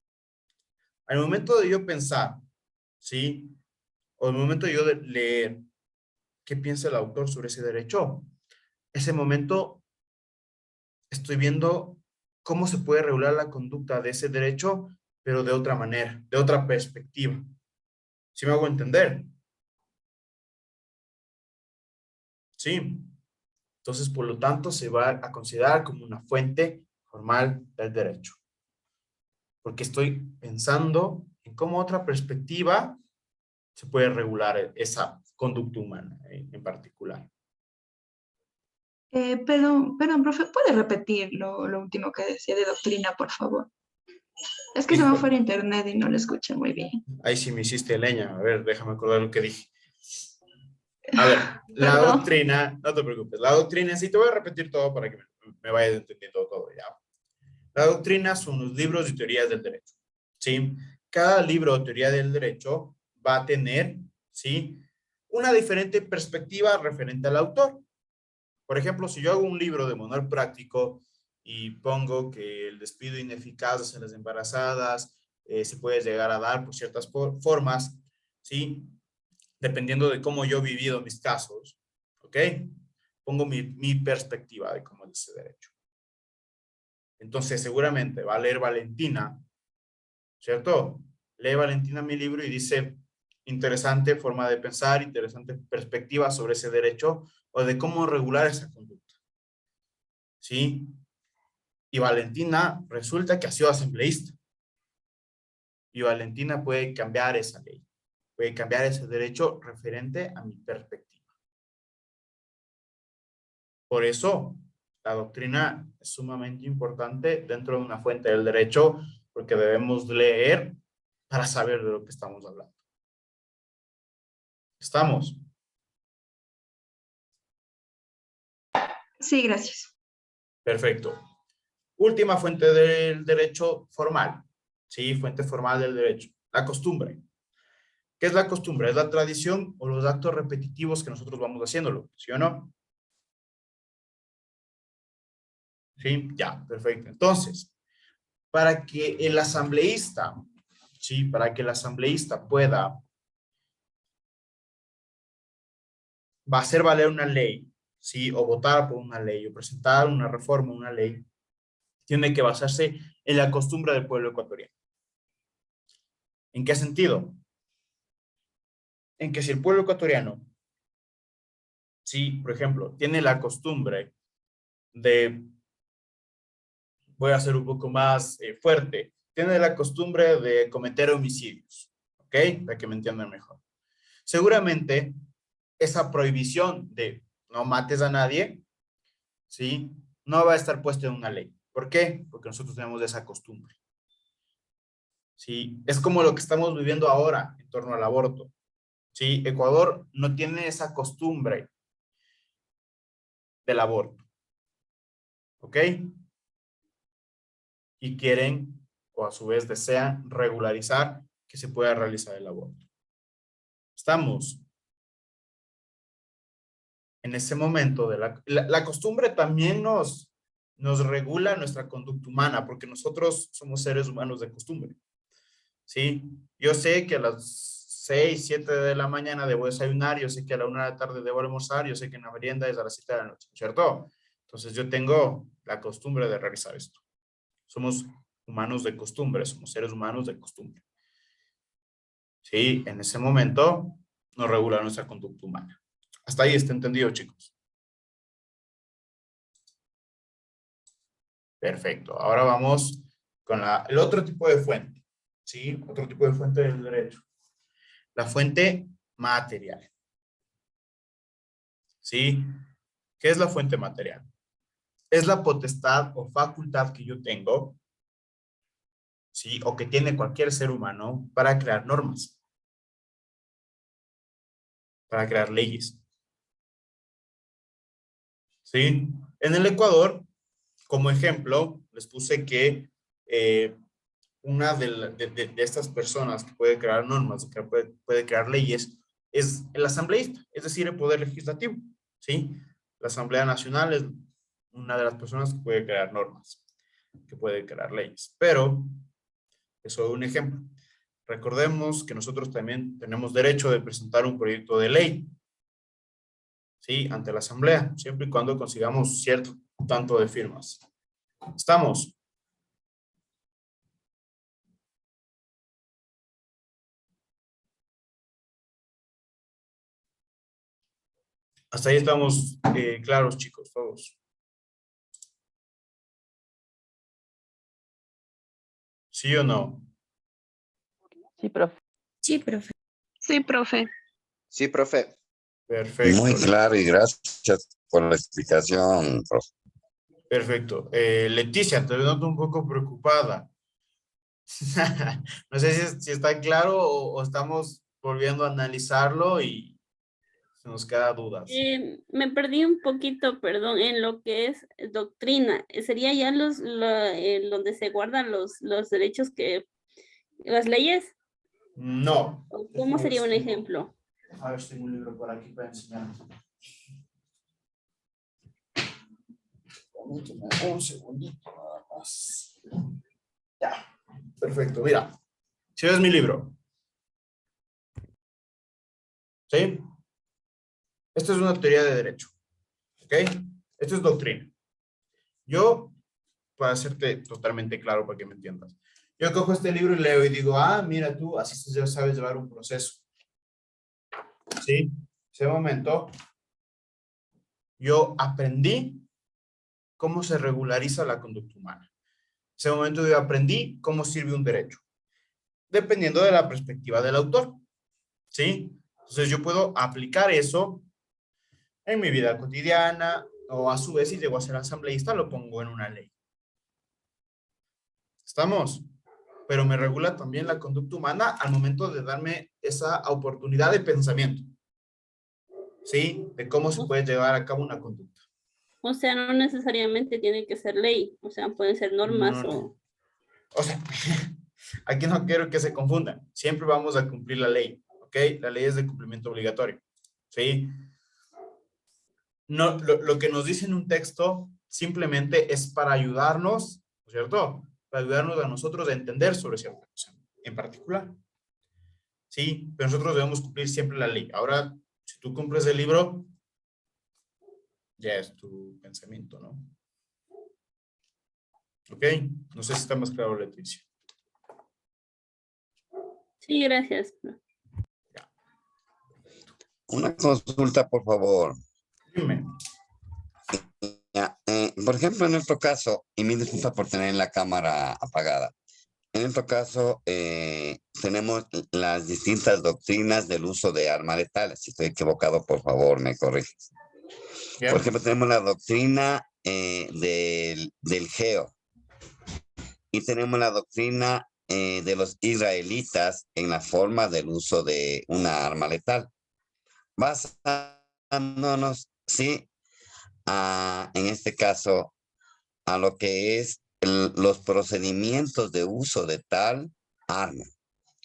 Al momento de yo pensar, ¿sí? O al momento de yo leer, ¿qué piensa el autor sobre ese derecho? Ese momento estoy viendo cómo se puede regular la conducta de ese derecho, pero de otra manera, de otra perspectiva. ¿Sí me hago entender? Sí. Entonces, por lo tanto, se va a considerar como una fuente formal del derecho. Porque estoy pensando en cómo otra perspectiva se puede regular esa conducta humana en particular. Perdón, profe, ¿puede repetir lo último que decía de doctrina, por favor? Es que se me Hijo, fue el internet y no lo escuché muy bien. ahí sí me hiciste leña. A ver, déjame acordar lo que dije. A ver, la Perdón. doctrina, no te preocupes, la doctrina, sí te voy a repetir todo para que me vayas entendiendo todo ya. La doctrina son los libros y teorías del derecho, ¿sí? Cada libro o teoría del derecho va a tener, ¿sí? Una diferente perspectiva referente al autor. Por ejemplo, si yo hago un libro de manual práctico y pongo que el despido ineficaz hacia las embarazadas se puede llegar a dar por ciertas formas, ¿sí? Dependiendo de cómo yo he vivido mis casos, ¿ok? Pongo mi perspectiva de cómo es ese derecho. Entonces, seguramente va a leer Valentina, ¿cierto? Lee Valentina mi libro y dice, interesante forma de pensar, interesante perspectiva sobre ese derecho o de cómo regular esa conducta. ¿Sí? Y Valentina resulta que ha sido asambleísta. Y Valentina puede cambiar esa ley, puede cambiar ese derecho referente a mi perspectiva. Por eso, la doctrina es sumamente importante dentro de una fuente del derecho, porque debemos leer para saber de lo que estamos hablando. ¿Estamos? Sí, gracias. Perfecto. Última fuente del derecho formal. Sí, fuente formal del derecho. La costumbre. ¿Qué es la costumbre? Es la tradición o los actos repetitivos que nosotros vamos haciéndolo, ¿sí o no? Sí, ya, perfecto. Entonces, para que el asambleísta, sí, para que el asambleísta pueda va a hacer valer una ley, sí, o votar por una ley, o presentar una reforma, una ley, tiene que basarse en la costumbre del pueblo ecuatoriano. ¿En qué sentido? En que si el pueblo ecuatoriano, sí, por ejemplo, tiene la costumbre de, voy a ser un poco más fuerte, tiene la costumbre de cometer homicidios, ¿ok? Para que me entiendan mejor. Seguramente esa prohibición de no mates a nadie, ¿sí? No va a estar puesta en una ley. ¿Por qué? Porque nosotros tenemos esa costumbre. ¿Sí? Es como lo que estamos viviendo ahora en torno al aborto. ¿Sí? Ecuador no tiene esa costumbre del aborto. ¿Ok? Y quieren, o a su vez desean, regularizar que se pueda realizar el aborto. Estamos en ese momento de la costumbre también nos regula nuestra conducta humana, porque nosotros somos seres humanos de costumbre. ¿Sí? Yo sé que a las 6, 7 de la mañana debo desayunar, yo sé que a la 1 de la tarde debo almorzar, yo sé que en la merienda es a las 7 de la noche, ¿cierto? Entonces yo tengo la costumbre de realizar esto. Somos humanos de costumbre, somos seres humanos de costumbre. Sí, en ese momento nos regula nuestra conducta humana. Hasta ahí está entendido, chicos. Perfecto. Ahora vamos con el otro tipo de fuente. ¿Sí? Otro tipo de fuente del derecho. La fuente material. ¿Sí? ¿Qué es la fuente material? Es la potestad o facultad que yo tengo, ¿sí? O que tiene cualquier ser humano para crear normas. Para crear leyes. ¿Sí? En el Ecuador, como ejemplo, les puse que una de estas personas que puede crear normas, que puede crear leyes, es el asambleísta, es decir, el poder legislativo, ¿sí? La Asamblea Nacional es una de las personas que puede crear normas, que puede crear leyes, pero eso es un ejemplo. Recordemos que nosotros también tenemos derecho de presentar un proyecto de ley, ¿sí? Ante la Asamblea, siempre y cuando consigamos cierto tanto de firmas. ¿Estamos? Hasta ahí estamos claros, chicos, todos. ¿Sí o no? Sí, profe. Sí, profe. Sí, profe. Sí, profe. Perfecto. Muy claro y gracias por la explicación, profe. Perfecto. Leticia, te noto un poco preocupada. No sé si está claro o estamos volviendo a analizarlo y se nos queda dudas. Me perdí un poquito, perdón, en lo que es doctrina. ¿Sería ya donde se guardan los derechos las leyes? No. ¿O cómo sería un ejemplo? A ver, tengo un libro por aquí para enseñar. Un segundito nada más. Ya. Perfecto. Mira. Si ves mi libro. ¿Sí? Esto es una teoría de derecho. ¿Ok? Esto es doctrina. Yo, para hacerte totalmente claro para que me entiendas, yo cojo este libro y leo y digo, ah, mira tú, así ya sabes llevar un proceso. ¿Sí? Ese momento, yo aprendí cómo se regulariza la conducta humana. Ese momento yo aprendí cómo sirve un derecho, dependiendo de la perspectiva del autor. ¿Sí? Entonces yo puedo aplicar eso en mi vida cotidiana o a su vez si llego a ser asambleísta lo pongo en una ley. ¿Estamos? Pero me regula también la conducta humana al momento de darme esa oportunidad de pensamiento. ¿Sí? De cómo se puede llevar a cabo una conducta. O sea, no necesariamente tiene que ser ley, o sea, pueden ser normas o sea, aquí no quiero que se confundan. Siempre vamos a cumplir la ley, ¿ok? La ley es de cumplimiento obligatorio, ¿sí? No, lo que nos dice en un texto simplemente es para ayudarnos, ¿no es cierto? Para ayudarnos a nosotros a entender sobre cierta cosa en particular. Sí, pero nosotros debemos cumplir siempre la ley. Ahora, si tú cumples el libro, ya es tu pensamiento, ¿no? ¿Ok? No sé si está más claro, Leticia. Sí, gracias. Una consulta, por favor. Dime. Ya, por ejemplo, en nuestro caso, y me disculpa por tener la cámara apagada, en nuestro caso tenemos las distintas doctrinas del uso de armas letales. Si estoy equivocado, por favor, me corriges. Por ejemplo, tenemos la doctrina del geo y tenemos la doctrina de los israelitas en la forma del uso de una arma letal. Basándonos, sí, en este caso, a lo que es los procedimientos de uso de tal arma.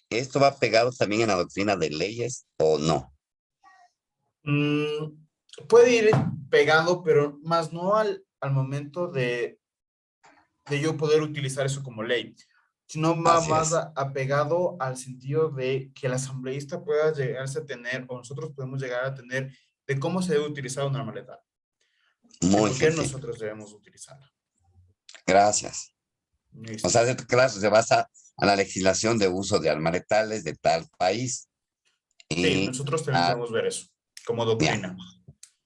¿Esto va pegado también en la doctrina de leyes o no? Puede ir pegado, pero más no al momento de yo poder utilizar eso como ley. sino va Así más es. apegado al sentido de que el asambleísta pueda llegarse a tener, o nosotros podemos llegar a tener, de cómo se debe utilizar una maleta. Y Muy por qué sencillo. nosotros debemos utilizarla. Gracias. Listo. O sea, claro, se basa a la legislación de uso de armas letales de tal país. Sí, Y, nosotros también podemos ver eso como doctrina.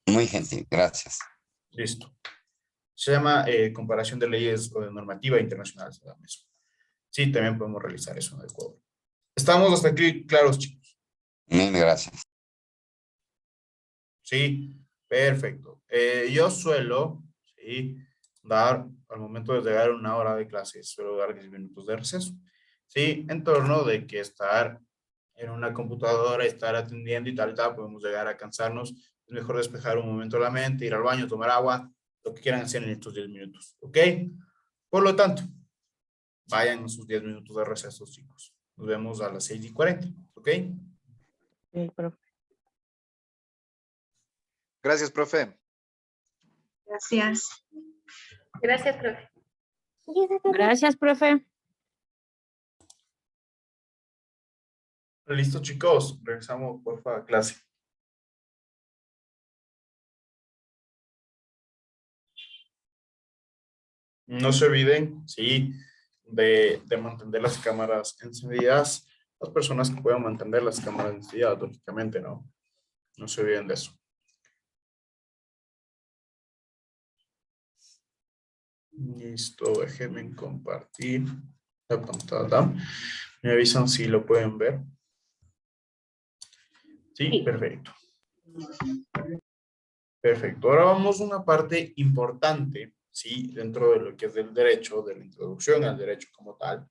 muy gentil, gracias. Listo. Se llama comparación de leyes o de normativa internacional. Se llama eso. Sí, también podemos realizar eso en el Ecuador. ¿Estamos hasta aquí claros, chicos? Mil gracias. Sí, perfecto. Yo suelo, sí, dar, al momento de llegar a una hora de clase, suelo dar 10 minutos de receso. Sí, en torno de que estar en una computadora, estar atendiendo y tal, podemos llegar a cansarnos. Es mejor despejar un momento la mente, ir al baño, tomar agua, lo que quieran hacer en estos 10 minutos, ¿ok? Por lo tanto, vayan a sus 10 minutos de receso, chicos. Nos vemos a las 6:40, ¿ok? Ok, profe. Gracias, profe. Gracias. Gracias, profe. Gracias, profe. Listo, chicos. Regresamos, porfa, a clase. No se olviden, sí, de mantener las cámaras encendidas. Las personas que puedan mantener las cámaras encendidas, lógicamente, ¿no? No se olviden de eso. Listo, déjenme compartir la pantalla. Me avisan si lo pueden ver. Sí, perfecto. Perfecto. Ahora vamos a una parte importante, ¿sí? Dentro de lo que es del derecho, de la introducción al derecho como tal,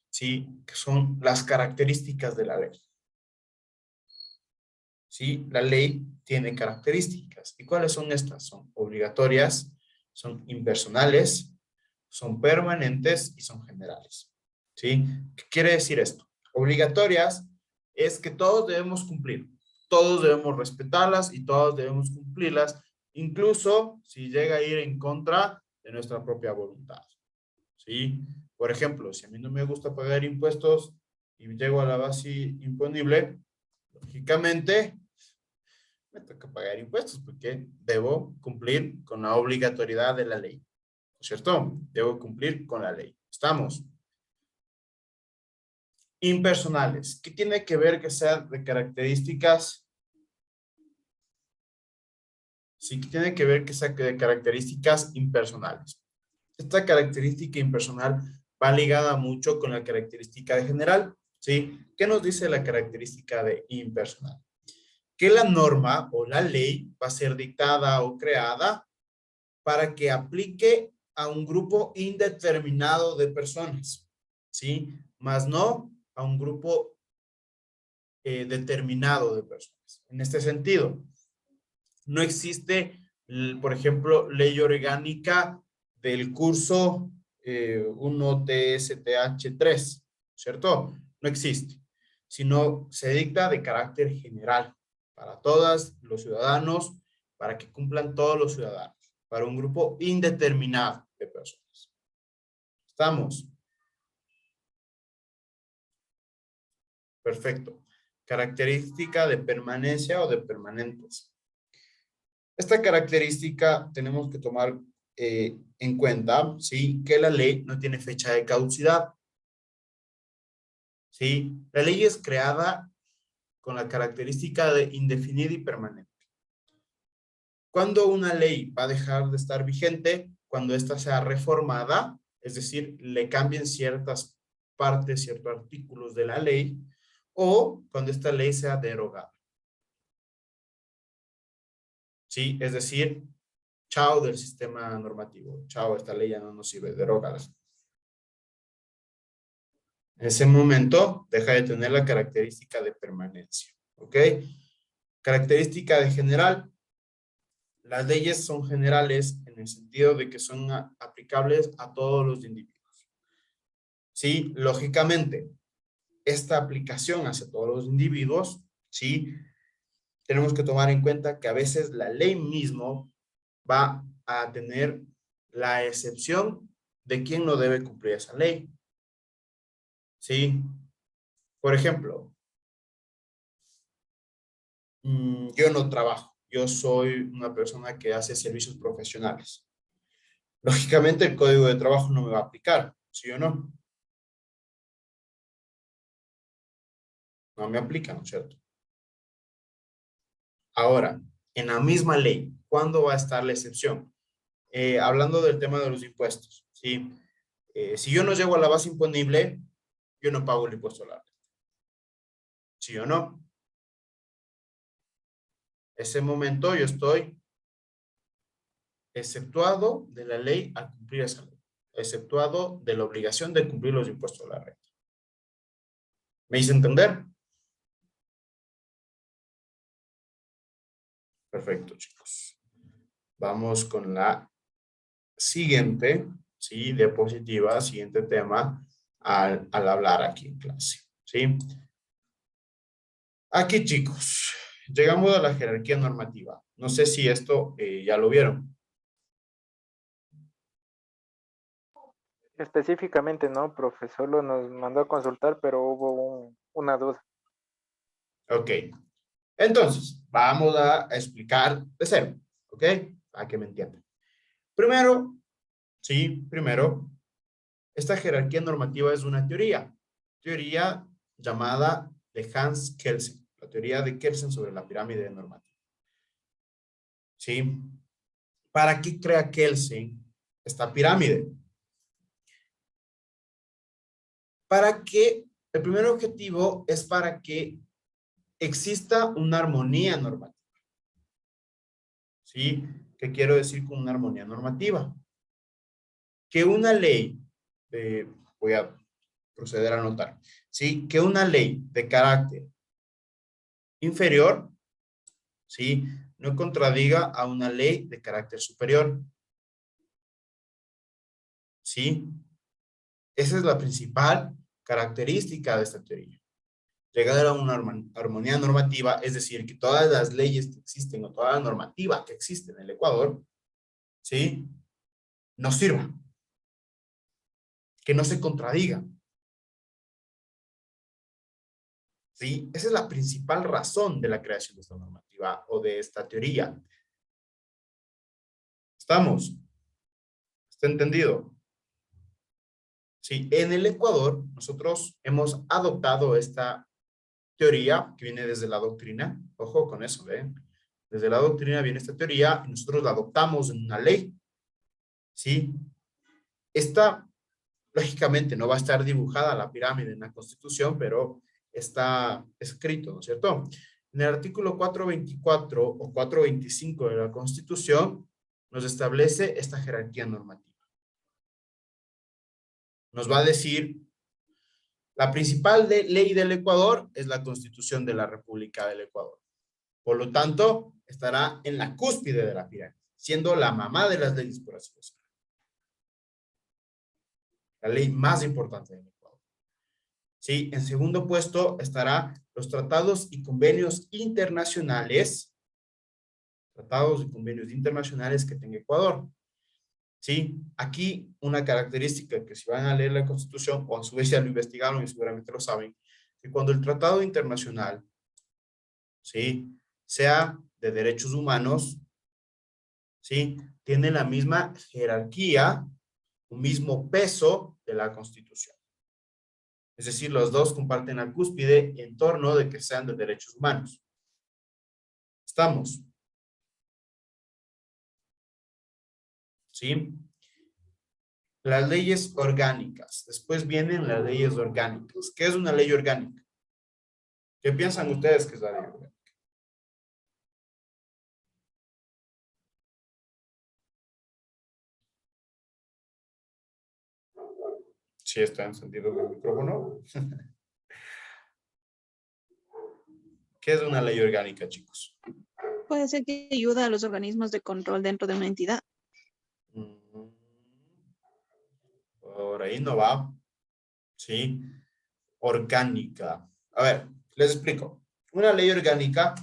¿sí? Que son las características de la ley. ¿Sí? La ley tiene características. ¿Y cuáles son estas? Son obligatorias, son impersonales, son permanentes y son generales. ¿Sí? ¿Qué quiere decir esto? Obligatorias es que todos debemos cumplir. Todos debemos respetarlas y todos debemos cumplirlas, incluso si llega a ir en contra de nuestra propia voluntad. ¿Sí? Por ejemplo, si a mí no me gusta pagar impuestos y llego a la base imponible, lógicamente me toca pagar impuestos porque debo cumplir con la obligatoriedad de la ley. ¿Cierto? Debo cumplir con la ley. ¿Estamos? Impersonales. ¿Qué tiene que ver que sean de características? Sí, que tiene que ver que sea de características impersonales. Esta característica impersonal va ligada mucho con la característica de general. ¿Sí? ¿Qué nos dice la característica de impersonal? Que la norma o la ley va a ser dictada o creada para que aplique a un grupo indeterminado de personas, ¿sí? Más no a un grupo determinado de personas. En este sentido, no existe, por ejemplo, ley orgánica del curso 1 TSTH3, ¿cierto? No existe, sino se dicta de carácter general para todos los ciudadanos, para que cumplan todos los ciudadanos, para un grupo indeterminado de personas. ¿Estamos? Perfecto. Característica de permanencia o de permanentes. Esta característica tenemos que tomar en cuenta, ¿sí? Que la ley no tiene fecha de caducidad. ¿Sí? La ley es creada con la característica de indefinida y permanente. ¿Cuándo una ley va a dejar de estar vigente? Cuando ésta sea reformada, es decir, le cambien ciertas partes, ciertos artículos de la ley, o cuando esta ley sea derogada. ¿Sí? Es decir, chao del sistema normativo. Chao, esta ley ya no nos sirve, derógala. En ese momento, deja de tener la característica de permanencia. ¿Ok? Característica de general. Las leyes son generales en el sentido de que son aplicables a todos los individuos. ¿Sí? Lógicamente, esta aplicación hacia todos los individuos, ¿sí? Tenemos que tomar en cuenta que a veces la ley mismo va a tener la excepción de quién no debe cumplir esa ley. ¿sí? Por ejemplo, yo no trabajo, yo soy una persona que hace servicios profesionales. Lógicamente el código de trabajo no me va a aplicar, ¿sí o no? No me aplica, ¿no es cierto? Ahora, en la misma ley, ¿cuándo va a estar la excepción? Hablando del tema de los impuestos, ¿sí? Si yo no llego a la base imponible, yo no pago el impuesto a la renta. ¿Sí o no? Ese momento yo estoy exceptuado de la ley al cumplir esa ley, exceptuado de la obligación de cumplir los impuestos a la renta. ¿Me hice entender? Perfecto, chicos. Vamos con la siguiente, ¿sí? Diapositiva, siguiente tema al hablar aquí en clase, ¿sí? Aquí, chicos, llegamos a la jerarquía normativa. No sé si esto ya lo vieron. Específicamente no, profesor, lo nos mandó a consultar, pero hubo una duda. Ok. Entonces, vamos a explicar de cero, ¿ok? Para que me entiendan. Primero, sí, primero, esta jerarquía normativa es una teoría llamada de Hans Kelsen, la teoría de Kelsen sobre la pirámide normativa. ¿Sí? ¿Para qué crea Kelsen esta pirámide? Para que, el primer objetivo es para que exista una armonía normativa. ¿Sí? ¿Qué quiero decir con una armonía normativa? Que una ley, voy a proceder a anotar, ¿sí? Que una ley de carácter inferior, ¿sí? No contradiga a una ley de carácter superior. ¿Sí? Esa es la principal característica de esta teoría. Llegar a una armonía normativa, es decir, que todas las leyes que existen o toda la normativa que existe en el Ecuador, ¿sí? Nos sirva. Que no se contradigan. ¿Sí? Esa es la principal razón de la creación de esta normativa o de esta teoría. ¿Estamos? ¿Está entendido? Sí, en el Ecuador nosotros hemos adoptado esta teoría que viene desde la doctrina. Ojo con eso, ¿ven? Desde la doctrina viene esta teoría y nosotros la adoptamos en una ley. ¿Sí? Esta, lógicamente, no va a estar dibujada la pirámide en la Constitución, pero está escrito, ¿no es cierto? En el artículo 424 o 425 de la Constitución nos establece esta jerarquía normativa. Nos va a decir, la principal ley del Ecuador es la Constitución de la República del Ecuador. Por lo tanto, estará en la cúspide de la pirámide, siendo la mamá de las leyes, por así decirlo. La ley más importante del Ecuador. ¿Sí? En segundo puesto estará los tratados y convenios internacionales. Tratados y convenios internacionales que tenga Ecuador. ¿Sí? Aquí una característica que si van a leer la Constitución, o a su vez ya lo investigaron y seguramente lo saben, que cuando el tratado internacional, ¿sí? Sea de derechos humanos, ¿sí? Tiene la misma jerarquía, un mismo peso de la Constitución. Es decir, los dos comparten la cúspide en torno de que sean de derechos humanos. ¿Estamos? ¿Sí? Las leyes orgánicas. Después vienen las leyes orgánicas. ¿Qué es una ley orgánica? ¿Qué piensan ustedes que es la ley orgánica? Sí, está encendido el micrófono. ¿Qué es una ley orgánica, chicos? Puede ser que ayuda a los organismos de control dentro de una entidad. Por ahí no va. Sí. Orgánica. A ver, les explico. Una ley orgánica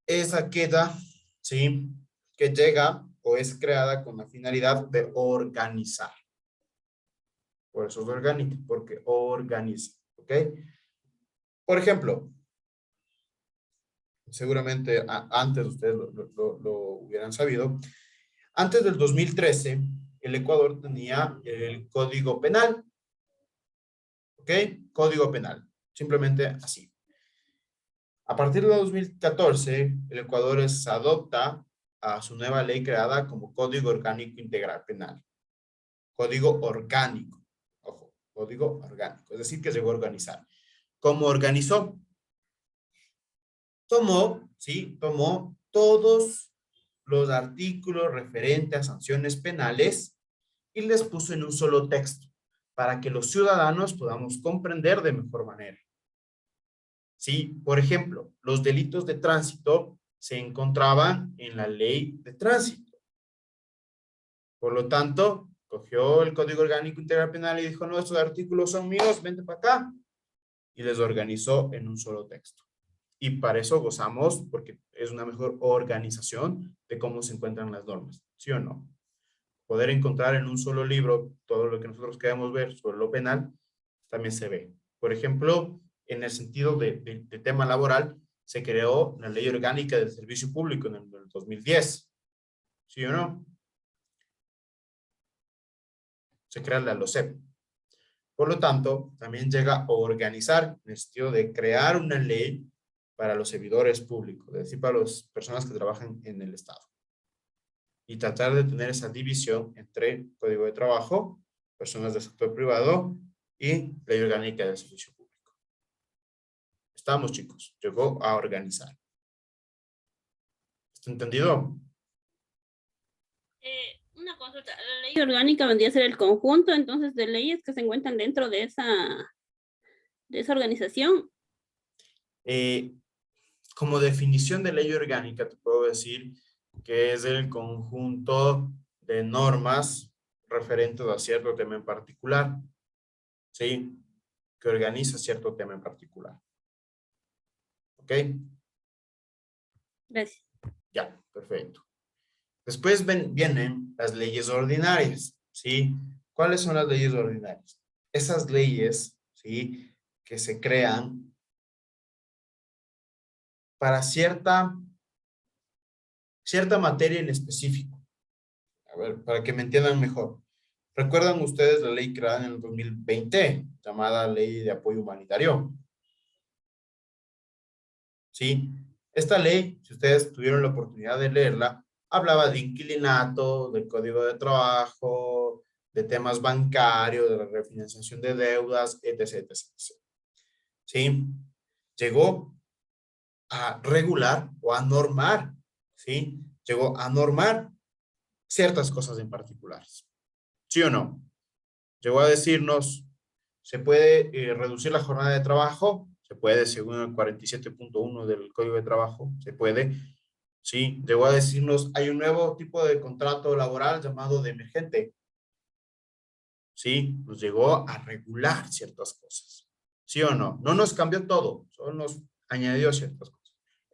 es aquella, ¿sí? Que llega o es creada con la finalidad de organizar. Por eso es orgánica, porque organiza. ¿Ok? Por ejemplo, seguramente antes ustedes lo hubieran sabido. Antes del 2013, el Ecuador tenía el Código Penal. ¿Ok? Código Penal. Simplemente así. A partir de 2014, el Ecuador adopta a su nueva ley creada como Código Orgánico Integral Penal. Código orgánico. Ojo, código orgánico. Es decir, que llegó a organizar. ¿Cómo organizó? Tomó todos los artículos referentes a sanciones penales y les puso en un solo texto para que los ciudadanos podamos comprender de mejor manera. Sí, por ejemplo, los delitos de tránsito se encontraban en la ley de tránsito. Por lo tanto, cogió el Código Orgánico Integral Penal y dijo, no, estos artículos son míos, vente para acá. Y les organizó en un solo texto. Y para eso gozamos, porque es una mejor organización de cómo se encuentran las normas. ¿Sí o no? Poder encontrar en un solo libro todo lo que nosotros queremos ver sobre lo penal, también se ve. Por ejemplo, en el sentido de tema laboral, se creó la Ley Orgánica del Servicio Público en el 2010. ¿Sí o no? Se crea la LOCEP. Por lo tanto, también llega a organizar en el sentido de crear una ley para los servidores públicos, es decir, para las personas que trabajan en el Estado. Y tratar de tener esa división entre Código de Trabajo, personas del sector privado y Ley Orgánica del Servicio Público. Estamos, chicos. Llegó a organizar. ¿Está entendido? Una consulta. La ley orgánica vendría a ser el conjunto, entonces, de leyes que se encuentran dentro de esa organización. Como definición de ley orgánica, te puedo decir que es el conjunto de normas referentes a cierto tema en particular, ¿sí? Que organiza cierto tema en particular. ¿Ok? Gracias. Ya, perfecto. Después vienen las leyes ordinarias, ¿sí? ¿Cuáles son las leyes ordinarias? Esas leyes, ¿sí? Que se crean para cierta materia en específico. A ver, para que me entiendan mejor. ¿Recuerdan ustedes la ley creada en el 2020, llamada Ley de Apoyo Humanitario? ¿Sí? Esta ley, si ustedes tuvieron la oportunidad de leerla, hablaba de inquilinato, del Código de Trabajo, de temas bancarios, de la refinanciación de deudas, etc., etc. ¿Sí? Llegó a regular o a normar, ¿sí? Llegó a normar ciertas cosas en particulares. ¿Sí o no? Llegó a decirnos, ¿se puede reducir la jornada de trabajo? Se puede, según el 47.1 del Código de Trabajo, se puede. Sí, llegó a decirnos, hay un nuevo tipo de contrato laboral llamado de emergente. Sí, nos llegó a regular ciertas cosas. ¿Sí o no? No nos cambió todo, solo nos añadió ciertas cosas.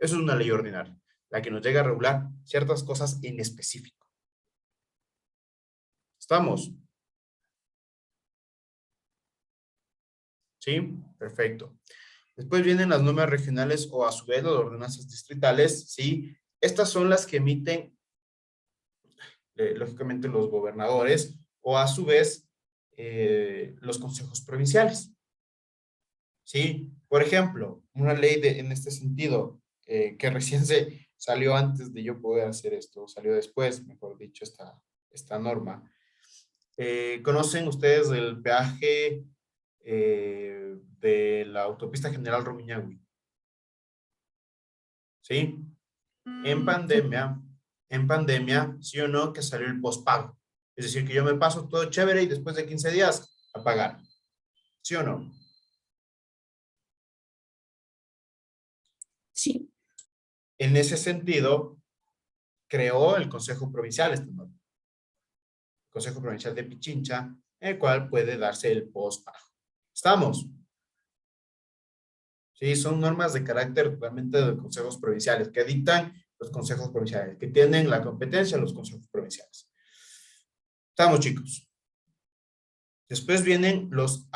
Eso es una ley ordinaria, la que nos llega a regular ciertas cosas en específico. ¿Estamos? ¿Sí? Perfecto. Después vienen las normas regionales o a su vez las ordenanzas distritales, ¿sí? Estas son las que emiten, lógicamente, los gobernadores o a su vez los consejos provinciales. ¿Sí? Por ejemplo, una ley en este sentido que recién se salió antes de yo poder hacer esto, salió después, mejor dicho, esta norma. ¿Conocen ustedes el peaje de la autopista General Rumiñahui? ¿Sí? En pandemia, sí o no, que salió el pospago. Es decir, que yo me paso todo chévere y después de 15 días a pagar. ¿Sí o no? Sí. En ese sentido, creó el Consejo Provincial, el Consejo Provincial de Pichincha, el cual puede darse el pospago. ¿Estamos? Sí, son normas de carácter totalmente de consejos provinciales, que dictan los consejos provinciales, que tienen la competencia los consejos provinciales. ¿Estamos, chicos? Después vienen los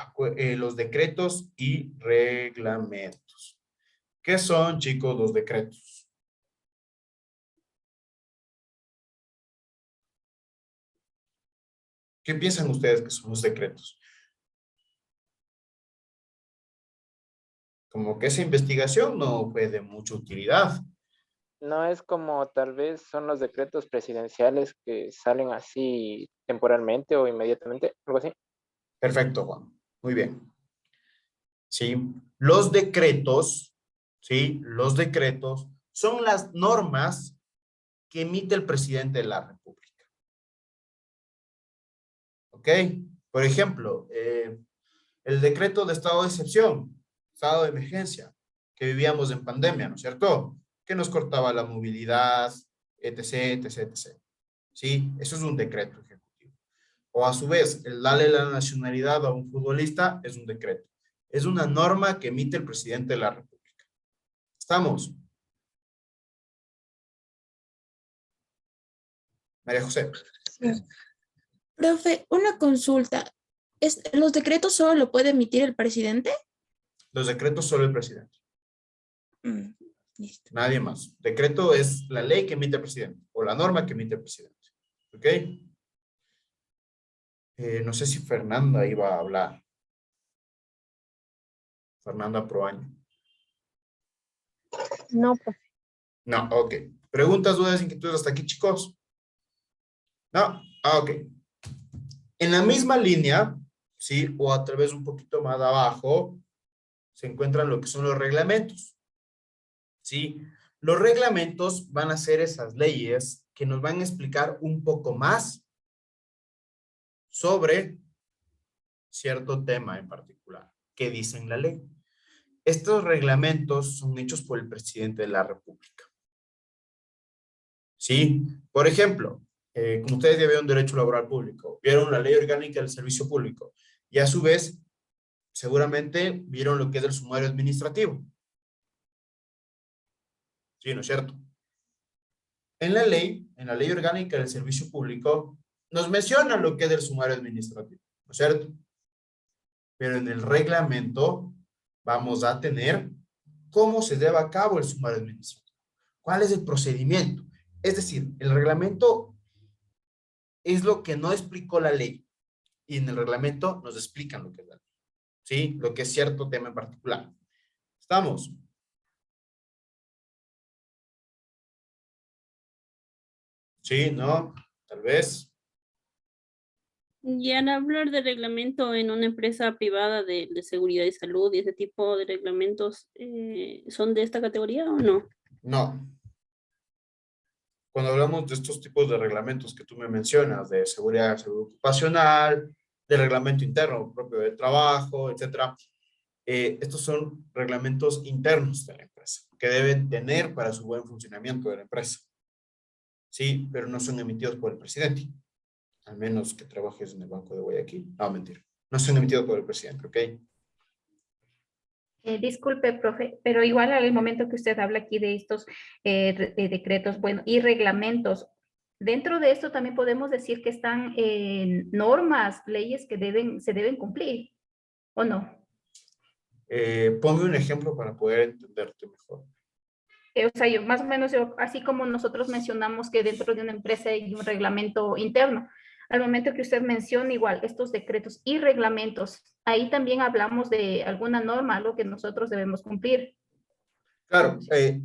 decretos y reglamentos. ¿Qué son, chicos, los decretos? ¿Qué piensan ustedes que son los decretos? Como que esa investigación no fue de mucha utilidad. No es como tal vez son los decretos presidenciales que salen así temporalmente o inmediatamente, algo así. Perfecto, Juan. Muy bien. Sí, los decretos, ¿sí? Los decretos son las normas que emite el presidente de la República. ¿Ok? Por ejemplo, el decreto de estado de excepción, estado de emergencia, que vivíamos en pandemia, ¿no es cierto? Que nos cortaba la movilidad, etc., etc., etc. ¿Sí? Eso es un decreto ejecutivo. O a su vez, el darle la nacionalidad a un futbolista es un decreto. Es una norma que emite el presidente de la República. ¿Estamos? María José. Sí. Profe, una consulta. ¿Los decretos solo lo puede emitir el presidente? Los decretos solo el presidente. Listo. Nadie más. Decreto es la ley que emite el presidente o la norma que emite el presidente. ¿Ok? No sé si Fernanda iba a hablar. Fernanda Proaño. No, profe. No, ok. ¿Preguntas, dudas, inquietudes hasta aquí, chicos? No, ok. En la misma línea, ¿sí? O a través un poquito más abajo, se encuentran lo que son los reglamentos. ¿Sí? Los reglamentos van a ser esas leyes que nos van a explicar un poco más sobre cierto tema en particular que dice en la ley. Estos reglamentos son hechos por el presidente de la República. ¿Sí? Por ejemplo, como ustedes ya vieron derecho laboral público, vieron la ley orgánica del servicio público y a su vez, seguramente vieron lo que es el sumario administrativo. ¿Sí, no es cierto? En la ley orgánica del servicio público, nos menciona lo que es el sumario administrativo, ¿no es cierto? Pero en el reglamento vamos a tener cómo se lleva a cabo el sumario administrativo. ¿Cuál es el procedimiento? Es decir, el reglamento es lo que no explicó la ley. Y en el reglamento nos explican lo que es la ley. ¿Sí? Lo que es cierto tema en particular. ¿Estamos? Sí, ¿no? Tal vez. Y al hablar de reglamento en una empresa privada de seguridad y salud y ese tipo de reglamentos, ¿son de esta categoría o no? No. Cuando hablamos de estos tipos de reglamentos que tú me mencionas, de seguridad, salud ocupacional, de reglamento interno propio del trabajo, etcétera, estos son reglamentos internos de la empresa que deben tener para su buen funcionamiento de la empresa. Sí, pero no son emitidos por el presidente. Al menos que trabajes en el Banco de Guayaquil. No, mentira. No son emitidos por el presidente, ¿ok? Disculpe, profe, pero igual al momento que usted habla aquí de estos decretos, bueno, y reglamentos, dentro de esto también podemos decir que están normas, leyes que se deben cumplir, ¿o no? Ponme un ejemplo para poder entenderte mejor. O sea, yo, más o menos, así como nosotros mencionamos que dentro de una empresa hay un reglamento interno, al momento que usted menciona igual estos decretos y reglamentos, ahí también hablamos de alguna norma, algo que nosotros debemos cumplir. Claro,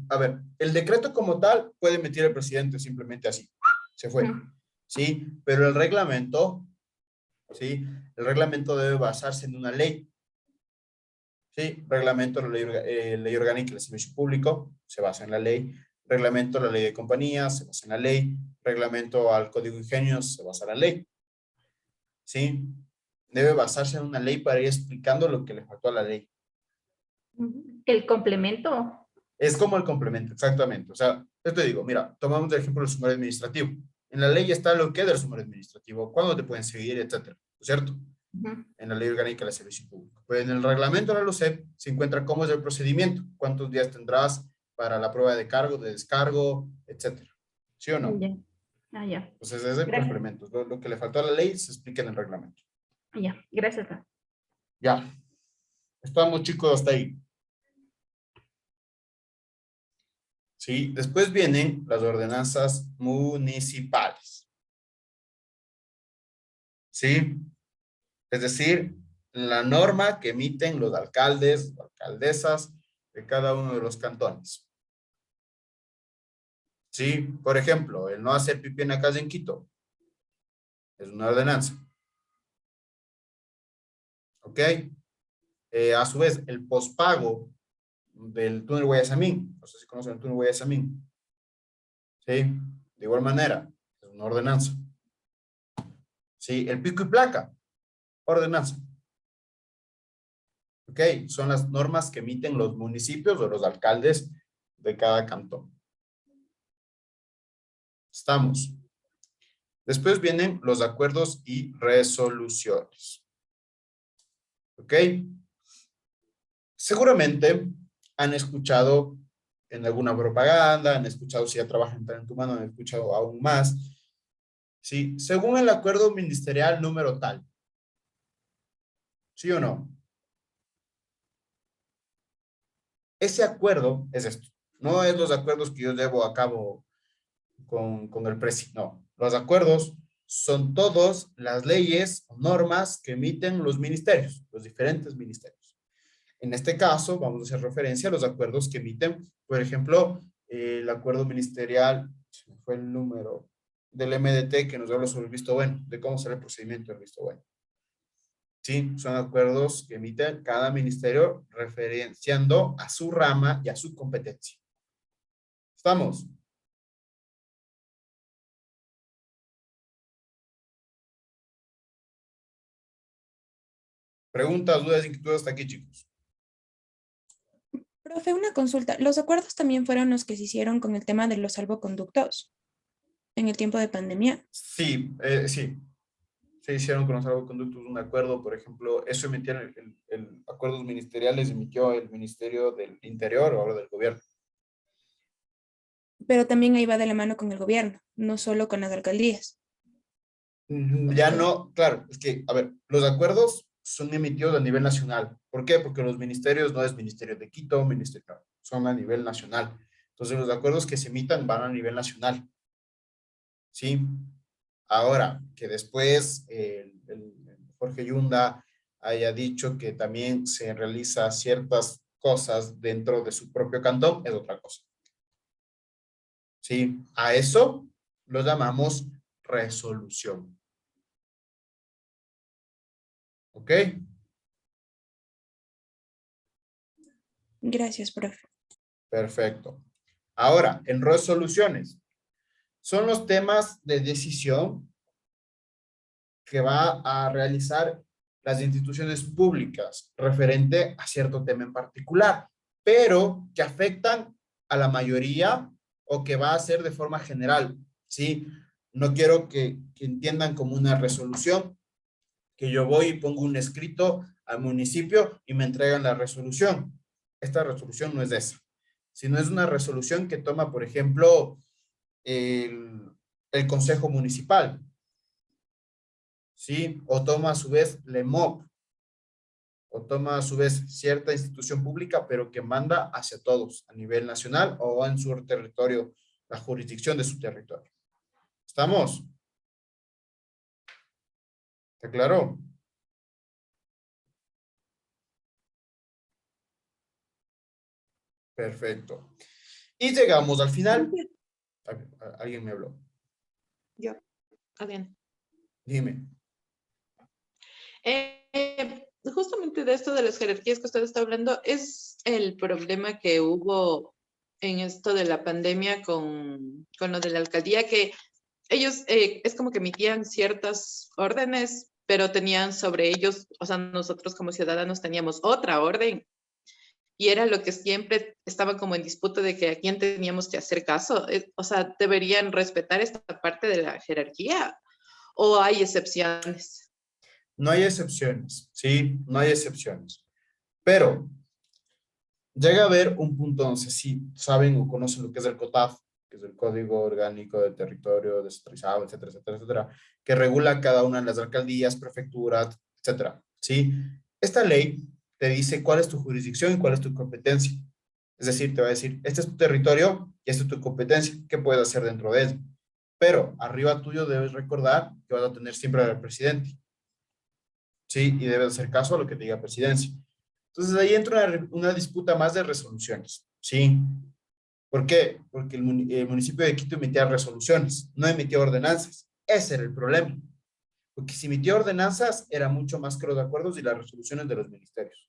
a ver, el decreto como tal puede emitir el presidente simplemente así, se fue, ¿sí? Pero el reglamento, ¿sí? El reglamento debe basarse en una ley. Sí, reglamento, la ley orgánica del servicio público, se basa en la ley. Reglamento, la ley de compañías, se basa en la ley. Reglamento al código ingenios, se basa en la ley. ¿Sí? Debe basarse en una ley para ir explicando lo que le faltó a la ley. ¿El complemento? Es como el complemento, exactamente. O sea, yo te digo, mira, tomamos el ejemplo del sumario administrativo. En la ley está lo que es el sumario administrativo, cuándo te pueden seguir, etcétera, ¿cierto? En la ley orgánica del servicio público. Pues en el reglamento de la LUCEP se encuentra cómo es el procedimiento, cuántos días tendrás para la prueba de cargo, de descargo, etcétera. ¿Sí o no? Ya. Ah, ya. Entonces es el complemento. Lo que le faltó a la ley se explica en el reglamento. Ya, gracias. Ya. Estamos, chicos, hasta ahí. Sí, después vienen las ordenanzas municipales. ¿Sí? Es decir, la norma que emiten los alcaldes o alcaldesas de cada uno de los cantones. ¿Sí? Por ejemplo, el no hacer pipí en la calle en Quito es una ordenanza. ¿Ok? A su vez, el pospago del túnel Guayasamín, no sé si conocen el túnel Guayasamín. ¿Sí? De igual manera, es una ordenanza. ¿Sí? El pico y placa, ordenanza. ¿Ok? Son las normas que emiten los municipios o los alcaldes de cada cantón. Estamos. Después vienen los acuerdos y resoluciones. ¿Ok? Seguramente han escuchado en alguna propaganda, han escuchado si ya trabajan en Talento Humano, han escuchado aún más. ¿Sí? Según el acuerdo ministerial número tal. ¿Sí o no? Ese acuerdo es esto. No es los acuerdos que yo llevo a cabo con el presidente. No. Los acuerdos son todas las leyes o normas que emiten los ministerios, los diferentes ministerios. En este caso, vamos a hacer referencia a los acuerdos que emiten, por ejemplo, el acuerdo ministerial, fue el número del MDT que nos habla sobre el visto bueno, de cómo será el procedimiento del visto bueno. Sí, son acuerdos que emite cada ministerio referenciando a su rama y a su competencia. ¿Estamos? Preguntas, dudas, inquietudes hasta aquí, chicos. Profe, una consulta. ¿Los acuerdos también fueron los que se hicieron con el tema de los salvoconductos en el tiempo de pandemia? Sí, sí. Se hicieron con los salvoconductos un acuerdo, por ejemplo, eso emitieron el acuerdos ministeriales, emitió el Ministerio del Interior, ahora del gobierno. Pero también ahí va de la mano con el gobierno, no solo con las alcaldías. Ya no, claro, es que, a ver, los acuerdos son emitidos a nivel nacional. ¿Por qué? Porque los ministerios no es Ministerio de Quito, ministerio, son a nivel nacional. Entonces, los acuerdos que se emitan van a nivel nacional. ¿Sí? Ahora, que después el Jorge Yunda haya dicho que también se realiza ciertas cosas dentro de su propio cantón, es otra cosa. ¿Sí? A eso lo llamamos resolución. ¿Ok? Gracias, profe. Perfecto. Ahora, en resoluciones, son los temas de decisión que va a realizar las instituciones públicas referente a cierto tema en particular, pero que afectan a la mayoría o que va a ser de forma general, ¿sí? No quiero que entiendan como una resolución, que yo voy y pongo un escrito al municipio y me entregan la resolución. Esta resolución no es de esa, sino es una resolución que toma, por ejemplo, el Consejo Municipal, ¿sí? O toma a su vez LEMOP, o toma a su vez cierta institución pública, pero que manda hacia todos a nivel nacional o en su territorio, la jurisdicción de su territorio. ¿Estamos? ¿Está claro? Perfecto. Y llegamos al final. Alguien me habló. Yo, Adriana. Dime. Justamente de esto de las jerarquías que usted está hablando, es el problema que hubo en esto de la pandemia con lo de la alcaldía, que ellos es como que emitían ciertas órdenes, pero tenían sobre ellos, o sea, nosotros como ciudadanos teníamos otra orden, y era lo que siempre estaba como en disputa de que a quién teníamos que hacer caso. O sea, ¿deberían respetar esta parte de la jerarquía o hay excepciones? No hay excepciones, ¿sí? No hay excepciones. Pero llega a haber un punto, no sé si saben o conocen lo que es el COTAF, que es el Código Orgánico de Territorio Descentralizado, etcétera, etcétera, etcétera, que regula cada una de las alcaldías, prefecturas, etcétera, ¿sí? Esta ley te dice cuál es tu jurisdicción y cuál es tu competencia. Es decir, te va a decir, este es tu territorio y esta es tu competencia. ¿Qué puedes hacer dentro de él? Pero arriba tuyo debes recordar que vas a tener siempre al presidente. ¿Sí? Y debes hacer caso a lo que te diga presidencia. Entonces ahí entra una disputa más de resoluciones. ¿Sí? ¿Por qué? Porque el municipio de Quito emitía resoluciones, no emitía ordenanzas. Ese era el problema. Porque si emitía ordenanzas, era mucho más que los acuerdos y las resoluciones de los ministerios.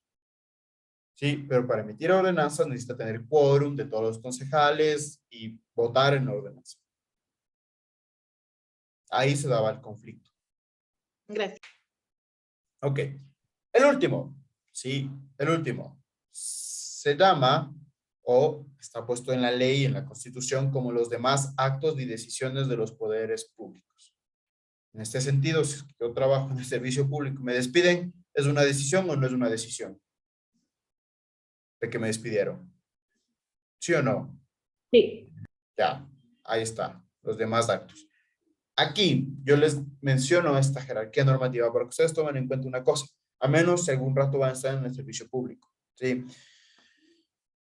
Sí, pero para emitir ordenanzas necesita tener quórum de todos los concejales y votar en la ordenanza. Ahí se daba el conflicto. Gracias. Ok. El último, sí, el último. Se llama, o está puesto en la ley, en la Constitución, como los demás actos y decisiones de los poderes públicos. En este sentido, si yo trabajo en el servicio público y me despiden, ¿es una decisión o no es una decisión? De que me despidieron. ¿Sí o no? Sí. Ya, ahí está, los demás actos. Aquí yo les menciono esta jerarquía normativa para que ustedes tomen en cuenta una cosa, a menos si algún rato van a estar en el servicio público. ¿Sí?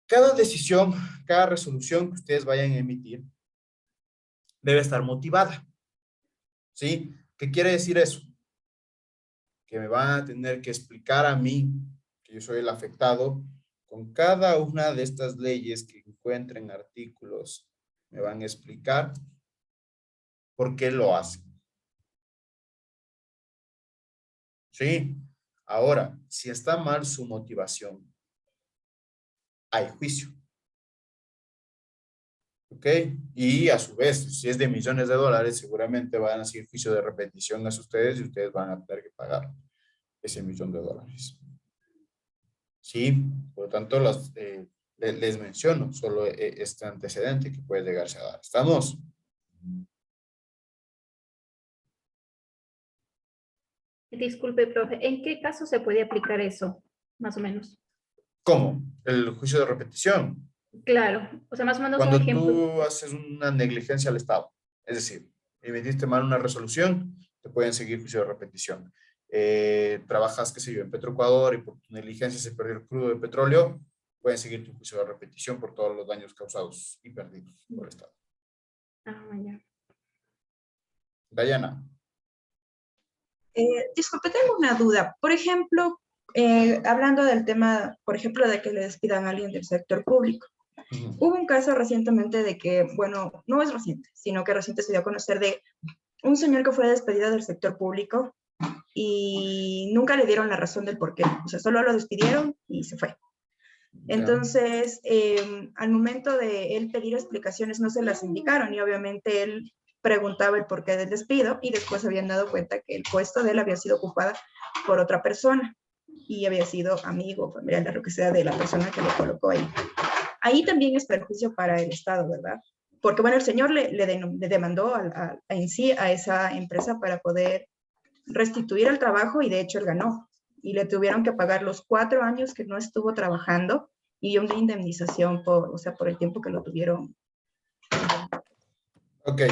Cada decisión, cada resolución que ustedes vayan a emitir debe estar motivada. ¿Sí? ¿Qué quiere decir eso? Que me van a tener que explicar a mí, que yo soy el afectado, con cada una de estas leyes que encuentren artículos, me van a explicar por qué lo hacen. ¿Sí? Ahora, si está mal su motivación, hay juicio. ¿Ok? Y a su vez, si es de millones de dólares, seguramente van a seguir juicio de repetición hacia ustedes y ustedes van a tener que pagar ese $1.000.000. ¿Sí? Por lo tanto, les menciono solo este antecedente que puede llegarse a dar. ¿Estamos? Disculpe, profe, ¿en qué caso se puede aplicar eso, más o menos? ¿Cómo? El juicio de repetición. Claro, o sea, más o menos un Cuando ejemplo. tú haces una negligencia al Estado, es decir, emitiste mal una resolución, te pueden seguir juicio de repetición. Trabajas, qué sé yo, en Petroecuador y por tu negligencia se perdió el crudo de petróleo, pueden seguir tu juicio de repetición por todos los daños causados y perdidos por el Estado. Ah, ya. Dayana. Disculpe, tengo una duda. Por ejemplo, hablando del tema, por ejemplo, de que le despidan a alguien del sector público. Hubo un caso recientemente de que, bueno, no es reciente, sino que reciente se dio a conocer de un señor que fue despedido del sector público y nunca le dieron la razón del por qué. O sea, solo lo despidieron y se fue. Entonces, al momento de él pedir explicaciones, no se las indicaron y obviamente él preguntaba el porqué del despido y después habían dado cuenta que el puesto de él había sido ocupado por otra persona y había sido amigo, familiar, lo que sea, de la persona que lo colocó ahí. Ahí también es perjuicio para el Estado, ¿verdad? Porque, bueno, el señor le demandó en sí a esa empresa para poder restituir el trabajo y de hecho él ganó. Y le tuvieron que pagar los 4 años que no estuvo trabajando y una indemnización por el tiempo que lo tuvieron. Ok.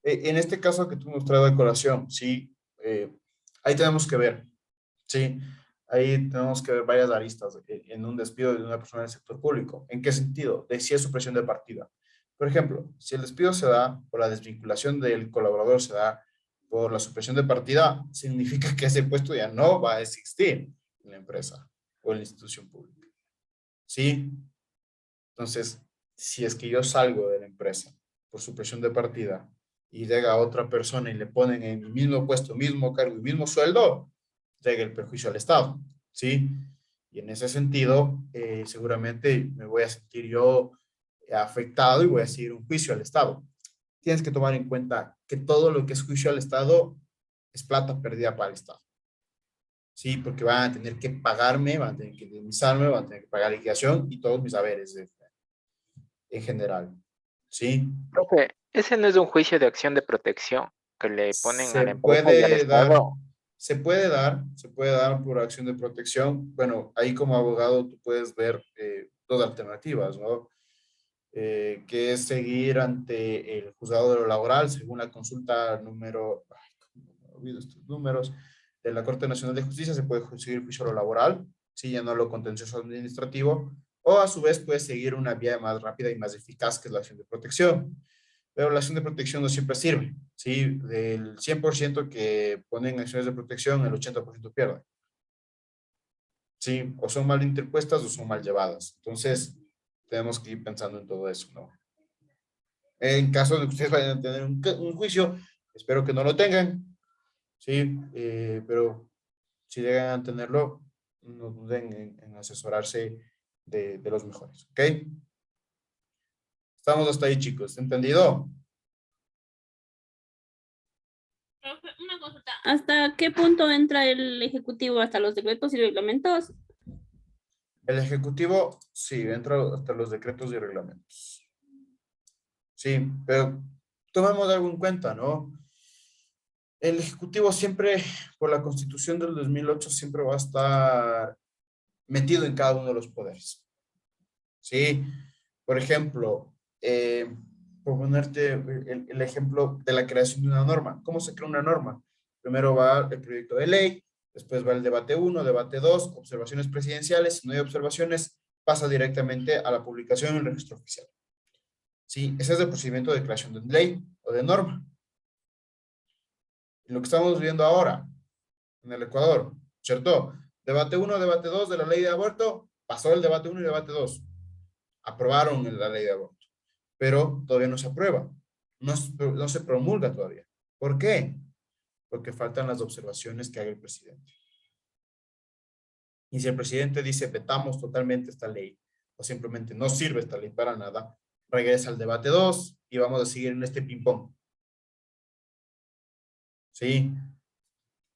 En este caso que tú nos traes de colación, sí, ahí tenemos que ver, sí, ahí tenemos que ver varias aristas en un despido de una persona del sector público. ¿En qué sentido? De si es supresión de partida. Por ejemplo, si el despido se da por la desvinculación del colaborador, se da por la supresión de partida, significa que ese puesto ya no va a existir en la empresa o en la institución pública. ¿Sí? Entonces, si es que yo salgo de la empresa por supresión de partida y llega otra persona y le ponen en el mismo puesto, mismo cargo y mismo sueldo, llega el perjuicio al Estado, ¿sí? Y en ese sentido, seguramente me voy a sentir yo afectado y voy a seguir un juicio al Estado. Tienes que tomar en cuenta que todo lo que es juicio al Estado es plata perdida para el Estado. Sí, porque van a tener que pagarme, van a tener que indemnizarme, van a tener que pagar liquidación y todos mis haberes en general. ¿Sí? Profe, ese no es un juicio de acción de protección que le ponen a la empresa y al Estado. Se puede dar por acción de protección. Bueno, ahí como abogado tú puedes ver dos alternativas, ¿no? Que es seguir ante el juzgado de lo laboral según la consulta número, ay, ¿cómo me olvido estos números? de la Corte Nacional de Justicia se puede seguir juicio a lo laboral, ¿sí? Ya no lo contencioso administrativo, o a su vez puede seguir una vía más rápida y más eficaz, que es la acción de protección. Pero la acción de protección no siempre sirve, ¿sí? Del 100% que ponen acciones de protección, el 80% pierden. Sí, o son mal interpuestas o son mal llevadas. Entonces, tenemos que ir pensando en todo eso, ¿no? En caso de que ustedes vayan a tener un juicio, espero que no lo tengan, ¿sí? Pero si llegan a tenerlo, no duden en asesorarse de los mejores, ¿ok? Estamos hasta ahí, chicos, ¿entendido? Profe, una consulta. ¿Hasta qué punto entra el Ejecutivo? ¿Hasta los decretos y reglamentos? El Ejecutivo, sí, entra hasta los decretos y reglamentos. Sí, pero tomemos algo en cuenta, ¿no? El Ejecutivo siempre, por la Constitución del 2008, siempre va a estar metido en cada uno de los poderes. Sí, por ejemplo, por ponerte el ejemplo de la creación de una norma. ¿Cómo se crea una norma? Primero va el proyecto de ley, después va el debate 1, debate 2, observaciones presidenciales. Si no hay observaciones, pasa directamente a la publicación en el registro oficial. Sí, ese es el procedimiento de creación de ley o de norma. Lo que estamos viendo ahora en el Ecuador, ¿cierto? Debate 1, debate 2 de la ley de aborto, pasó el debate 1 y debate 2. Aprobaron la ley de aborto, pero todavía no se aprueba, no se promulga todavía. ¿Por qué? Porque faltan las observaciones que haga el presidente. Y si el presidente dice vetamos totalmente esta ley, o simplemente no sirve esta ley para nada, regresa al debate 2 y vamos a seguir en este ping-pong. ¿Sí?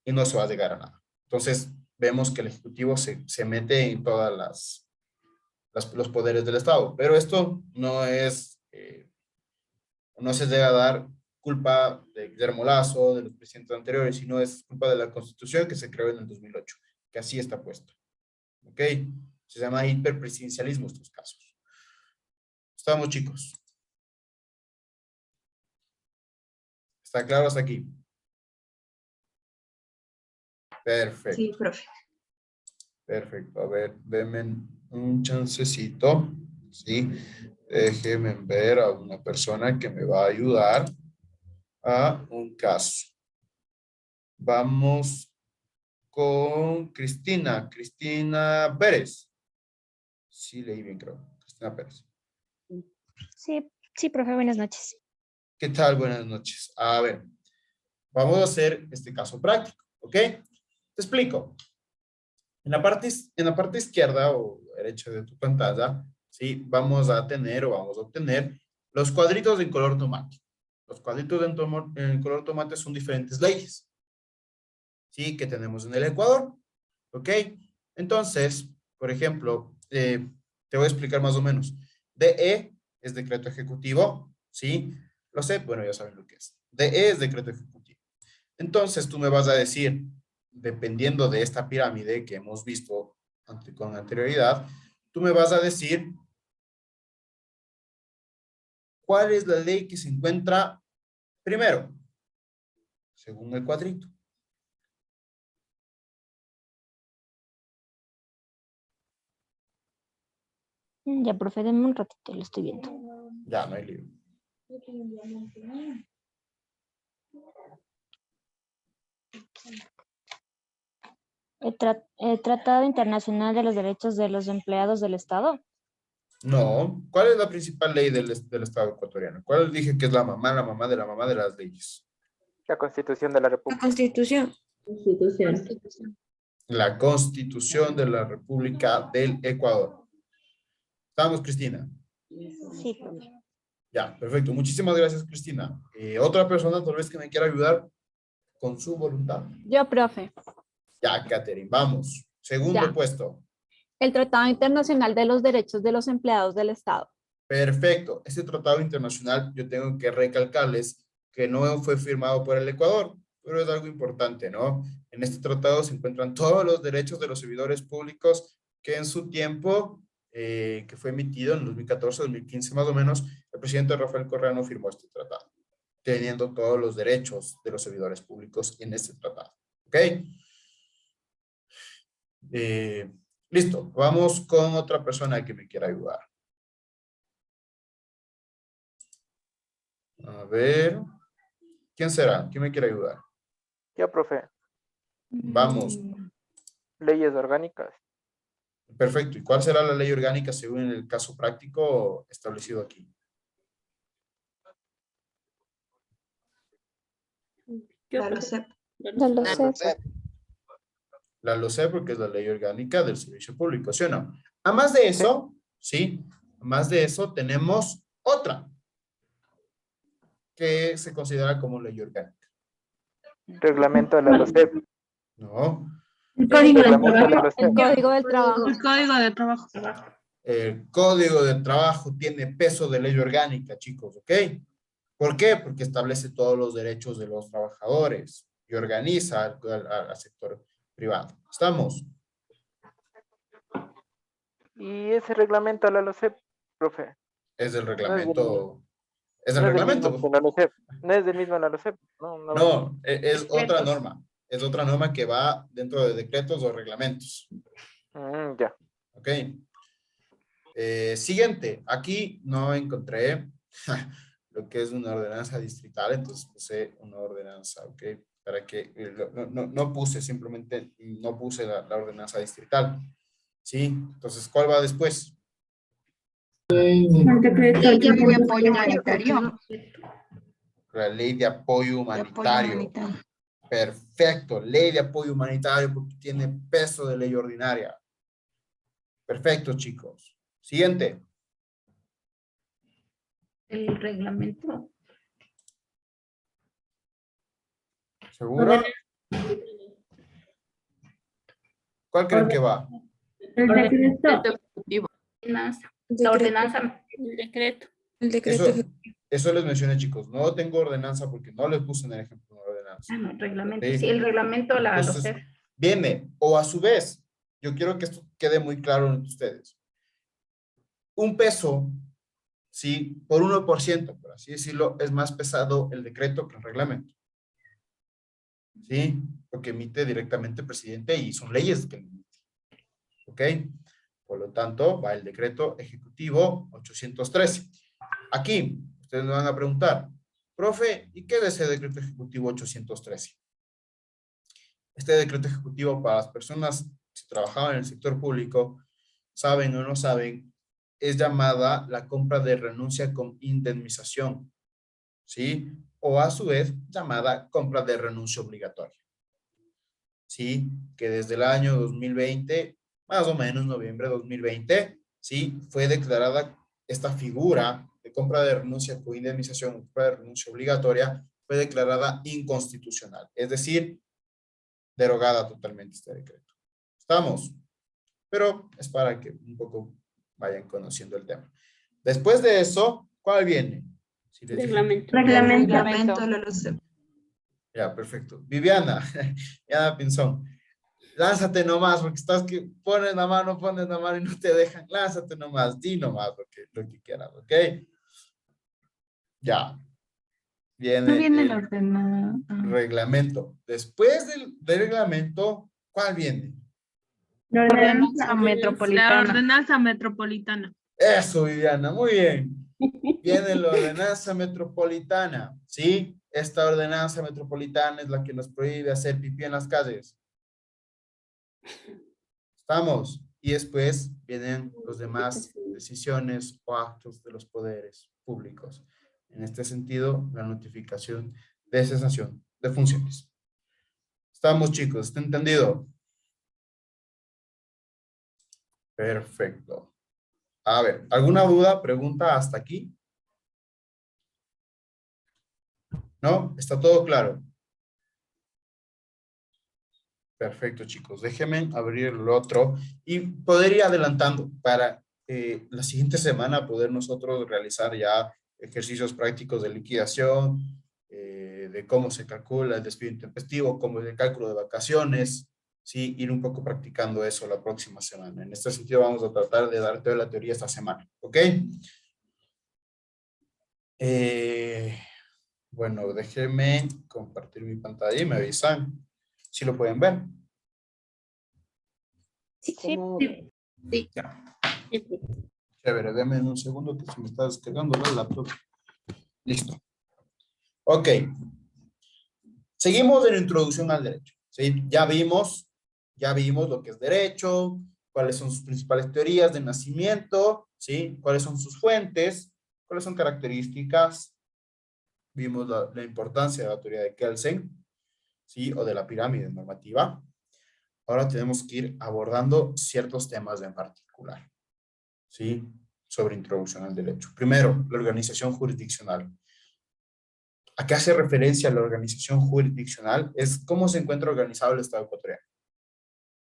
Y no se va a llegar a nada. Entonces, vemos que el Ejecutivo se mete en todas los poderes del Estado. Pero esto no es, no se debe dar culpa de Guillermo Lasso, de los presidentes anteriores, sino es culpa de la Constitución que se creó en el 2008, que así está puesta. ¿Ok? Se llama hiperpresidencialismo estos casos. Estamos, chicos. ¿Está claro hasta aquí? Perfecto. Sí, profe. Perfecto. A ver, denme un chancecito. Sí. Déjenme ver a una persona que me va a ayudar a un caso. Vamos con Cristina. Cristina Pérez. Sí, leí bien, creo. Cristina Pérez. Sí, profe, buenas noches. ¿Qué tal? Buenas noches. A ver, vamos a hacer este caso práctico, ¿ok? Te explico. En la parte izquierda o derecha de tu pantalla, ¿sí? Vamos a obtener los cuadritos en color tomate. Los cuadritos en color tomate son diferentes leyes, ¿sí? Que tenemos en el Ecuador, ¿ok? Entonces, por ejemplo, te voy a explicar más o menos. DE es decreto ejecutivo, ¿sí? Lo sé, bueno, ya saben lo que es. DE es decreto ejecutivo. Entonces, tú me vas a decir, dependiendo de esta pirámide que hemos visto con anterioridad, tú me vas a decir cuál es la ley que se encuentra primero, según el cuadrito. Ya, profe, denme un ratito, lo estoy viendo. Ya, no hay lío. El Tratado Internacional de los Derechos de los Empleados del Estado. No. ¿Cuál es la principal ley del Estado ecuatoriano? ¿Cuál dije que es la mamá de la mamá de las leyes? La Constitución de la República. La Constitución. La Constitución de la República del Ecuador. ¿Estamos, Cristina? Sí, profe. Ya, perfecto. Muchísimas gracias, Cristina. ¿Otra persona tal vez que me quiera ayudar con su voluntad? Yo, profe. Ya, Catherine, vamos. Segundo Ya. puesto. El Tratado Internacional de los Derechos de los Empleados del Estado. Perfecto. Este tratado internacional, yo tengo que recalcarles que no fue firmado por el Ecuador, pero es algo importante, ¿no? En este tratado se encuentran todos los derechos de los servidores públicos que en su tiempo, que fue emitido en 2014, 2015 más o menos, el presidente Rafael Correa no firmó este tratado, teniendo todos los derechos de los servidores públicos en este tratado. ¿Ok? Listo, vamos con otra persona que me quiera ayudar. A ver, ¿quién será? ¿Quién me quiere ayudar? Yo, profe. Vamos. Leyes orgánicas. Perfecto. ¿Y cuál será la ley orgánica según el caso práctico establecido aquí? La LOCEP. La LOCEP. La LOCEP porque es la ley orgánica del servicio público, ¿sí o no? A más de eso, sí, a más de eso tenemos otra que se considera como ley orgánica. Reglamento de la LOCEP. No. El código del Reglamento de la trabajo. LOCEP. El código del trabajo. El código de trabajo. El código de trabajo tiene peso de ley orgánica, chicos, ¿ok? ¿Por qué? Porque establece todos los derechos de los trabajadores y organiza al sector privado. ¿Estamos? Y ese reglamento de la LOCEP, profe. Es del reglamento. Es del No es del reglamento. mismo de la LOCEP. No es del mismo de la LOCEP. No, es otra norma. Es otra norma que va dentro de decretos o reglamentos. Ya. Ok. Siguiente. Aquí no encontré lo que es una ordenanza distrital, entonces puse una ordenanza, ¿ok? Para que no puse, simplemente no puse la ordenanza distrital. ¿Sí? Entonces, ¿cuál va después? Ley de apoyo humanitario. La ley de apoyo humanitario. Perfecto, ley de apoyo humanitario porque tiene peso de ley ordinaria. Perfecto, chicos. Siguiente. El reglamento. ¿Segura? ¿Cuál creen que va? El decreto. La ordenanza. El decreto. El decreto Eso, eso les mencioné, chicos. No tengo ordenanza porque no les puse en el ejemplo de ordenanza. Ah, no, reglamento. ¿Sí? Sí, el reglamento la Entonces, LOCEP. viene, o a su vez, yo quiero que esto quede muy claro entre ustedes. Un peso, sí, por 1%, por así decirlo, es más pesado el decreto que el reglamento. ¿Sí? Porque emite directamente el presidente y son leyes que emite. ¿Ok? Por lo tanto, va el decreto ejecutivo 813. Aquí, ustedes me van a preguntar, profe, ¿y qué es ese decreto ejecutivo 813? Este decreto ejecutivo para las personas que trabajaban en el sector público, saben o no saben, es llamada la compra de renuncia con indemnización, ¿sí? O a su vez llamada compra de renuncia obligatoria, ¿sí? Que desde el año 2020, más o menos noviembre de 2020, ¿sí? Fue declarada esta figura de compra de renuncia con indemnización, compra de renuncia obligatoria, fue declarada inconstitucional, es decir, derogada totalmente este decreto. ¿Estamos? Pero es para que un poco vayan conociendo el tema. Después de eso, ¿cuál viene? Si les Reglamento. Reglamento. La LOCEP. Ya, perfecto. Viviana, Viviana Pinzón, lánzate nomás, porque estás que pones la mano y no te dejan. Lánzate nomás, di nomás lo que quieras, ¿ok? Ya. Viene, No viene el ordenado. reglamento. Después del reglamento, ¿cuál viene? La ordenanza metropolitana. La ordenanza metropolitana. Eso, Viviana, muy bien. Viene la ordenanza metropolitana, ¿sí? Esta ordenanza metropolitana es la que nos prohíbe hacer pipí en las calles. ¿Estamos? Y después vienen los demás decisiones o actos de los poderes públicos. En este sentido, la notificación de cesación de funciones. ¿Estamos, chicos? ¿Está entendido? Perfecto. A ver, ¿alguna duda, pregunta hasta aquí? ¿No? ¿Está todo claro? Perfecto, chicos. Déjenme abrir el otro y poder ir adelantando para la siguiente semana poder nosotros realizar ya ejercicios prácticos de liquidación, de cómo se calcula el despido intempestivo, cómo es el cálculo de vacaciones, ¿sí? Ir un poco practicando eso la próxima semana. En este sentido vamos a tratar de dar toda la teoría esta semana, ¿ok? Bueno, déjenme compartir mi pantalla y me avisan si lo pueden ver. Sí, Sí. Ya. Chévere, déme un segundo que se me está descargando la laptop. Listo. Ok. Seguimos en la introducción al derecho. ¿Sí? Ya vimos lo que es derecho, cuáles son sus principales teorías de nacimiento, ¿sí? Cuáles son sus fuentes, cuáles son características. Vimos la importancia de la teoría de Kelsen, ¿sí? O de la pirámide normativa. Ahora tenemos que ir abordando ciertos temas en particular, ¿sí? Sobre introducción al derecho. Primero, la organización jurisdiccional. ¿A qué hace referencia la organización jurisdiccional? Es cómo se encuentra organizado el Estado ecuatoriano.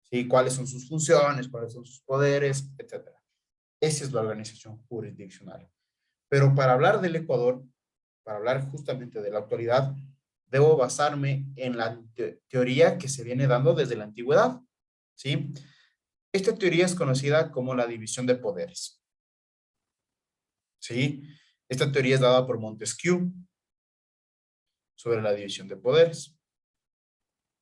¿Sí? ¿Cuáles son sus funciones? ¿Cuáles son sus poderes? Etcétera. Esa es la organización jurisdiccional. Pero para hablar del Ecuador, para hablar justamente de la autoridad, debo basarme en la teoría que se viene dando desde la antigüedad. ¿Sí? Esta teoría es conocida como la división de poderes. ¿Sí? Esta teoría es dada por Montesquieu sobre la división de poderes.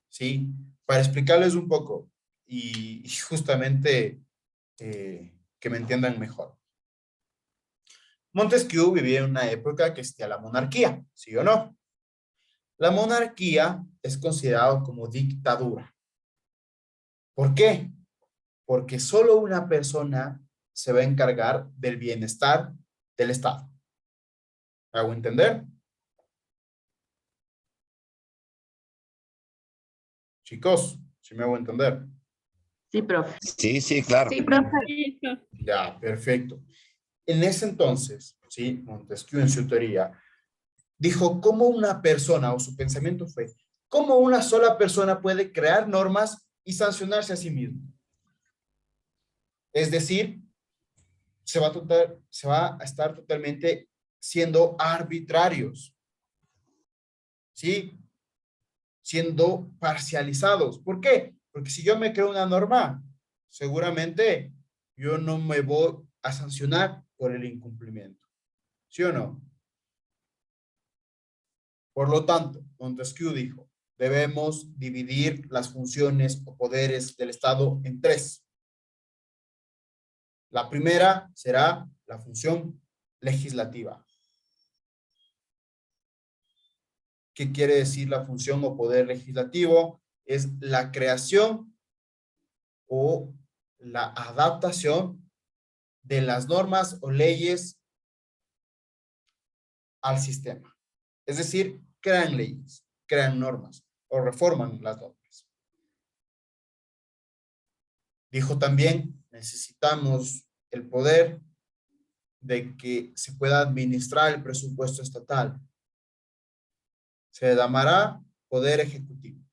¿Sí? Para explicarles un poco y justamente que me entiendan mejor. Montesquieu vivía en una época que existía la monarquía, ¿sí o no? La monarquía es considerada como dictadura. ¿Por qué? Porque solo una persona se va a encargar del bienestar del Estado. ¿Me hago entender? Chicos, ¿sí me hago entender? Sí, profe. Sí, claro. Sí, profe. Ya, perfecto. En ese entonces, ¿sí? Montesquieu en su teoría dijo cómo una persona, o su pensamiento fue, cómo una sola persona puede crear normas y sancionarse a sí mismo. Es decir, se va a estar totalmente siendo arbitrarios, ¿sí? Siendo parcializados. ¿Por qué? Porque si yo me creo una norma, seguramente yo no me voy a sancionar por el incumplimiento. ¿Sí o no? Por lo tanto, Montesquieu dijo, debemos dividir las funciones o poderes del Estado en tres. La primera será la función legislativa. ¿Qué quiere decir la función o poder legislativo? Es la creación o la adaptación de las normas o leyes al sistema. Es decir, crean leyes, crean normas o reforman las normas. Dijo también, necesitamos el poder de que se pueda administrar el presupuesto estatal. Se llamará poder ejecutivo.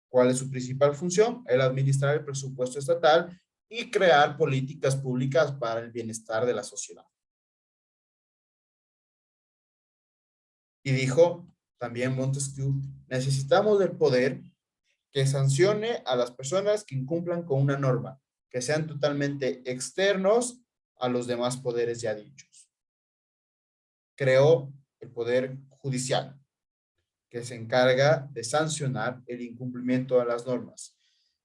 ¿Cuál es su principal función? El administrar el presupuesto estatal y crear políticas públicas para el bienestar de la sociedad. Y dijo también Montesquieu, necesitamos el poder que sancione a las personas que incumplan con una norma, que sean totalmente externos a los demás poderes ya dichos. Creó el poder judicial, que se encarga de sancionar el incumplimiento de las normas.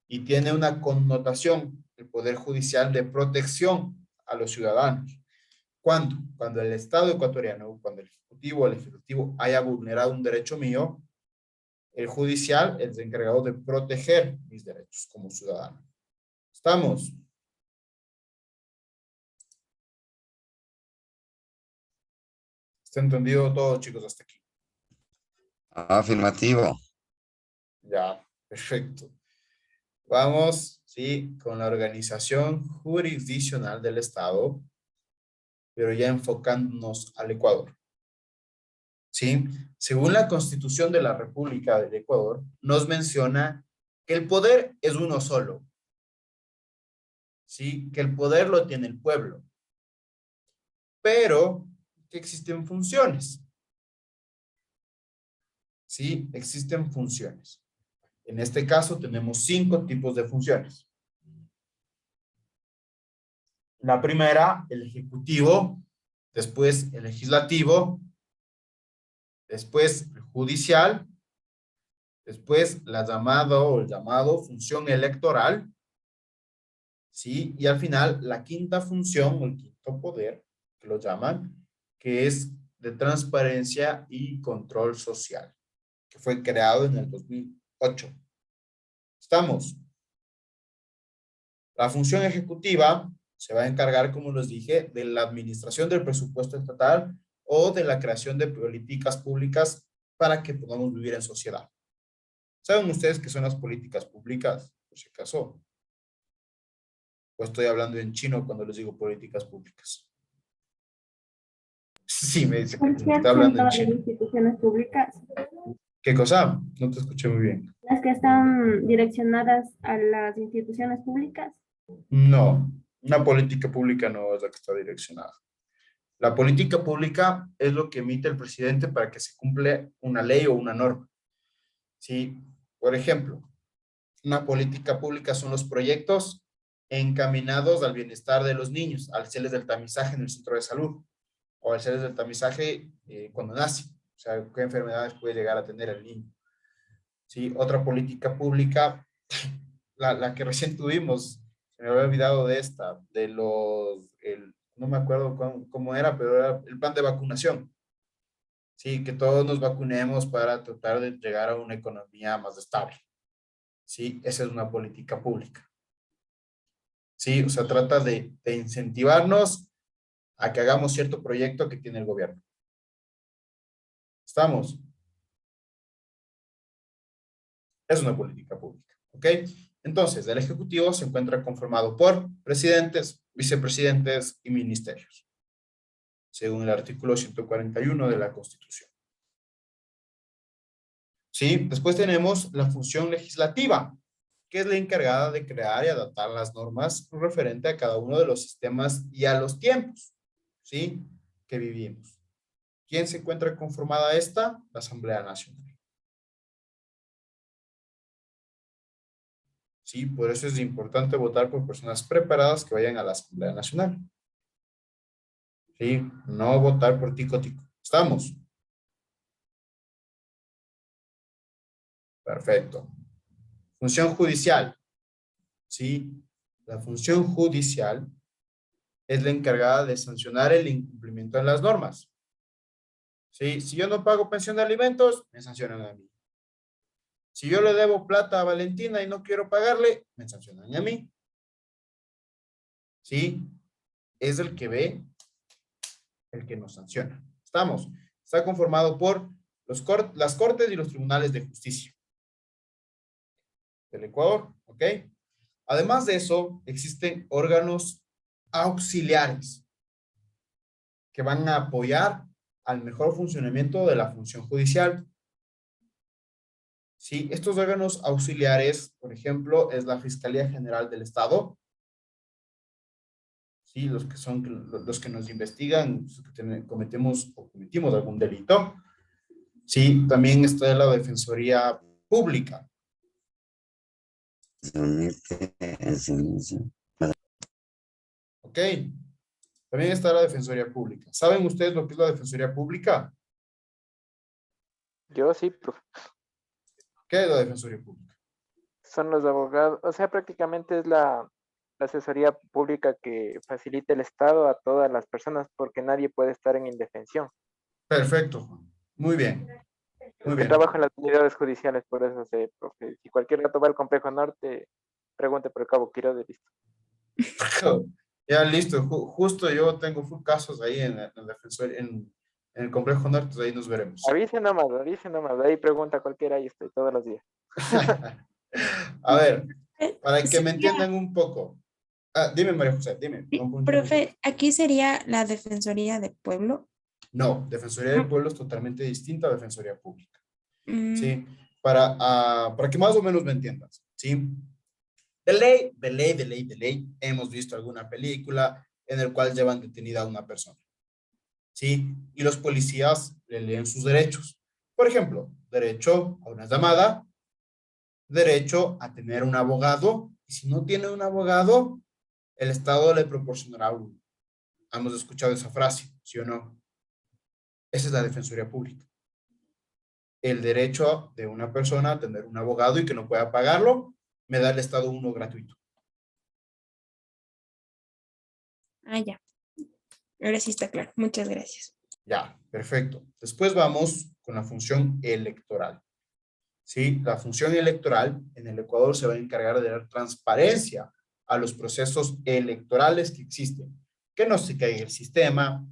Y tiene una connotación, el poder judicial, de protección a los ciudadanos. ¿Cuándo? Cuando el Estado ecuatoriano, cuando el Ejecutivo o el Ejecutivo haya vulnerado un derecho mío, el judicial es encargado de proteger mis derechos como ciudadano. ¿Estamos? ¿Está entendido todo, chicos, hasta aquí? Afirmativo. Ya, perfecto. Vamos, sí, con la organización jurisdiccional del Estado, pero ya enfocándonos al Ecuador. ¿Sí? Según la Constitución de la República del Ecuador, nos menciona que el poder es uno solo. ¿Sí? Que el poder lo tiene el pueblo. Pero que existen funciones. ¿Sí? Existen funciones. En este caso tenemos 5 tipos de funciones. La primera, el ejecutivo, después el legislativo, después el judicial, Después, la llamada o el llamado función electoral. ¿Sí? Y al final, la quinta función o el quinto poder, que lo llaman, que es de transparencia y control social, que fue creado en el 2008. ¿Estamos? La función ejecutiva se va a encargar, como les dije, de la administración del presupuesto estatal o de la creación de políticas públicas para que podamos vivir en sociedad. ¿Saben ustedes qué son las políticas públicas? Por si acaso. O estoy hablando en chino cuando les digo políticas públicas. Sí, me dice que está hablando en Las chino. instituciones públicas, ¿Qué cosa? No te escuché muy bien. las que están direccionadas a las instituciones públicas. No, una política pública no es la que está direccionada. La política pública es lo que emite el presidente para que se cumpla una ley o una norma. ¿Sí? Por ejemplo, una política pública son los proyectos encaminados al bienestar de los niños, al hacerles del tamizaje en el centro de salud o al hacerles del tamizaje cuando nace. O sea, qué enfermedades puede llegar a tener el niño. ¿Sí? Otra política pública, la que recién tuvimos, se me había olvidado de esta, de no me acuerdo cómo era, pero era el plan de vacunación. Sí, que todos nos vacunemos para tratar de llegar a una economía más estable. Sí, esa es una política pública. Sí, o sea, trata de incentivarnos a que hagamos cierto proyecto que tiene el gobierno. ¿Estamos? Es una política pública, ¿ok? Entonces, el Ejecutivo se encuentra conformado por presidentes, vicepresidentes y ministerios, según el artículo 141 de la Constitución. ¿Sí? Después tenemos la función legislativa, que es la encargada de crear y adaptar las normas referente a cada uno de los sistemas y a los tiempos, ¿sí? Que vivimos. ¿Quién se encuentra conformada esta? La Asamblea Nacional. Sí, por eso es importante votar por personas preparadas que vayan a la Asamblea Nacional. Sí, no votar por tico-tico. ¿Estamos? Perfecto. Función judicial. Sí, la función judicial es la encargada de sancionar el incumplimiento de las normas. Sí, si yo no pago pensión de alimentos, me sancionan a mí. Si yo le debo plata a Valentina y no quiero pagarle, me sancionan a mí. ¿Sí? Es el que ve, el que nos sanciona. ¿Estamos? Está conformado por las Cortes y los Tribunales de Justicia del Ecuador, ¿ok? Además de eso, existen órganos auxiliares que van a apoyar al mejor funcionamiento de la función judicial. Sí, estos órganos auxiliares, por ejemplo, es la Fiscalía General del Estado. Sí, los que son los que nos investigan, los que cometimos algún delito. Sí, también está la Defensoría Pública. Ok. También está la Defensoría Pública. ¿Saben ustedes lo que es la Defensoría Pública? Yo sí, profe. ¿Qué es la Defensoría Pública? Son los abogados, o sea, prácticamente es la asesoría pública que facilita el Estado a todas las personas porque nadie puede estar en indefensión. Perfecto, Juan. Muy bien. Muy Yo bien. trabajo en las unidades judiciales, por eso sé, profe. Si cualquier rato va al Complejo Norte, pregunte por el Cabo Quiroz, listo. Ya, listo. Justo yo tengo full casos ahí en el Complejo Norte, ahí nos veremos. Avise nomás, ahí pregunta cualquiera, ahí estoy todos los días. A ver, para que me entiendan un poco. Dime, María José, dime. Profe, ¿aquí sería la Defensoría del Pueblo? No, Defensoría del Pueblo es totalmente distinta a Defensoría Pública. ¿Sí? Para que más o menos me entiendas, ¿sí? De ley, hemos visto alguna película en el cual llevan detenida a una persona, ¿sí? Y los policías le leen sus derechos. Por ejemplo, derecho a una llamada, derecho a tener un abogado, y si no tiene un abogado, el Estado le proporcionará uno. Hemos escuchado esa frase, ¿sí o no? Esa es la Defensoría Pública. el derecho de una persona a tener un abogado y que no pueda pagarlo, me da el Estado uno gratuito. Ah, ya. Ahora sí está claro. Muchas gracias. Ya, perfecto. Después vamos con la función electoral. ¿Sí? La función electoral en el Ecuador se va a encargar de dar transparencia a los procesos electorales que existen. Que no se caiga el sistema,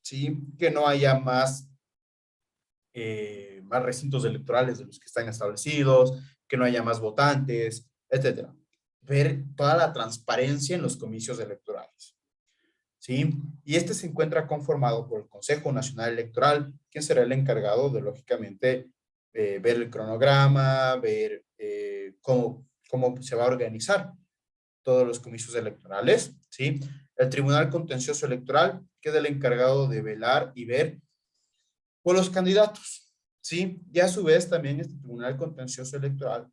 ¿sí? Que no haya más recintos electorales de los que están establecidos, que no haya más votantes, etcétera. Ver toda la transparencia en los comicios electorales. ¿Sí? Y este se encuentra conformado por el Consejo Nacional Electoral, quien será el encargado de, lógicamente, ver el cronograma, ver cómo se va a organizar todos los comicios electorales, ¿sí? El Tribunal Contencioso Electoral, que es el encargado de velar y ver por los candidatos, ¿sí? Y a su vez también este Tribunal Contencioso Electoral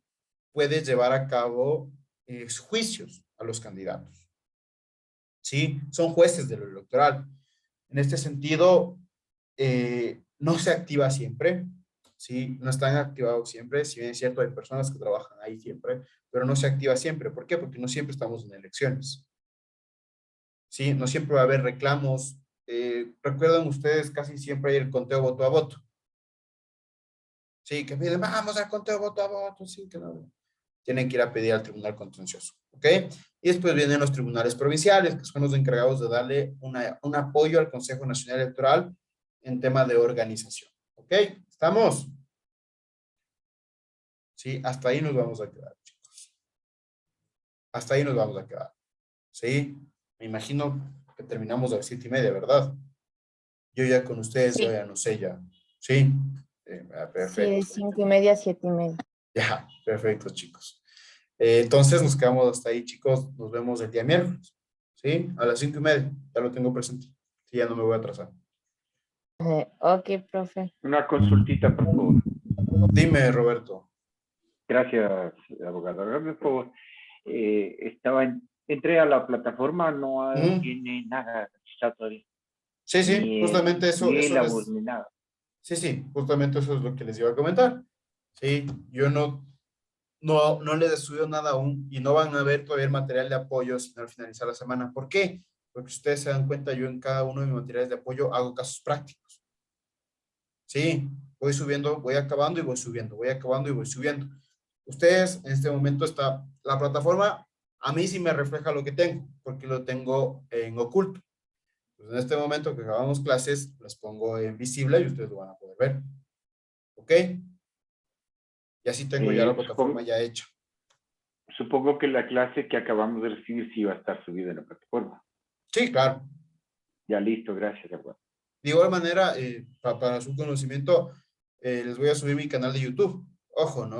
puede llevar a cabo juicios a los candidatos, ¿sí? Son jueces de lo electoral. En este sentido, no se activa siempre, ¿sí? No están activados siempre, si bien es cierto, hay personas que trabajan ahí siempre, pero no se activa siempre. ¿Por qué? Porque no siempre estamos en elecciones, ¿sí? No siempre va a haber reclamos. ¿Recuerdan ustedes? Casi siempre hay el conteo voto a voto. Sí, que piden, vamos al conteo voto a voto, sí, que no. Tienen que ir a pedir al Tribunal Contencioso, ¿ok? Y después vienen los tribunales provinciales, que son los encargados de darle un apoyo al Consejo Nacional Electoral en tema de organización, ¿ok? ¿Estamos? Sí, hasta ahí nos vamos a quedar, chicos. Hasta ahí nos vamos a quedar, ¿sí? Me imagino que terminamos a las 7:30, ¿verdad? Yo ya con ustedes, Sí. yo ya no sé ya, ¿sí? Perfecto. Sí, de 5:30 a 7:30. Ya, perfecto, chicos. Entonces nos quedamos hasta ahí, chicos. Nos vemos el día miércoles, ¿sí? A las 5:30. Ya lo tengo presente. Sí, ya no me voy a atrasar. Ok, profe. Una consultita, por favor. Dime, Roberto. Gracias, abogado. Hágame por favor. Entré a la plataforma, no tiene nada registrado todavía. Sí, justamente eso. Ni Eso la les... voz, ni nada. Sí, justamente eso es lo que les iba a comentar. Sí, yo no les estudio nada aún y no van a ver todavía el material de apoyo sino al finalizar la semana. ¿Por qué? Porque si ustedes se dan cuenta, yo en cada uno de mis materiales de apoyo hago casos prácticos. Sí, voy subiendo, voy acabando y voy subiendo, voy acabando y voy subiendo. Ustedes, en este momento está la plataforma, a mí sí me refleja lo que tengo, porque lo tengo en oculto. Pues en este momento que acabamos clases, las pongo en visible y ustedes lo van a poder ver. ¿Ok? Y así tengo ya la plataforma ya hecha. Supongo que la clase que acabamos de recibir sí va a estar subida en la plataforma. Sí, claro. Ya listo, gracias, abogado. De igual manera, para su conocimiento, les voy a subir mi canal de YouTube. Ojo, ¿no?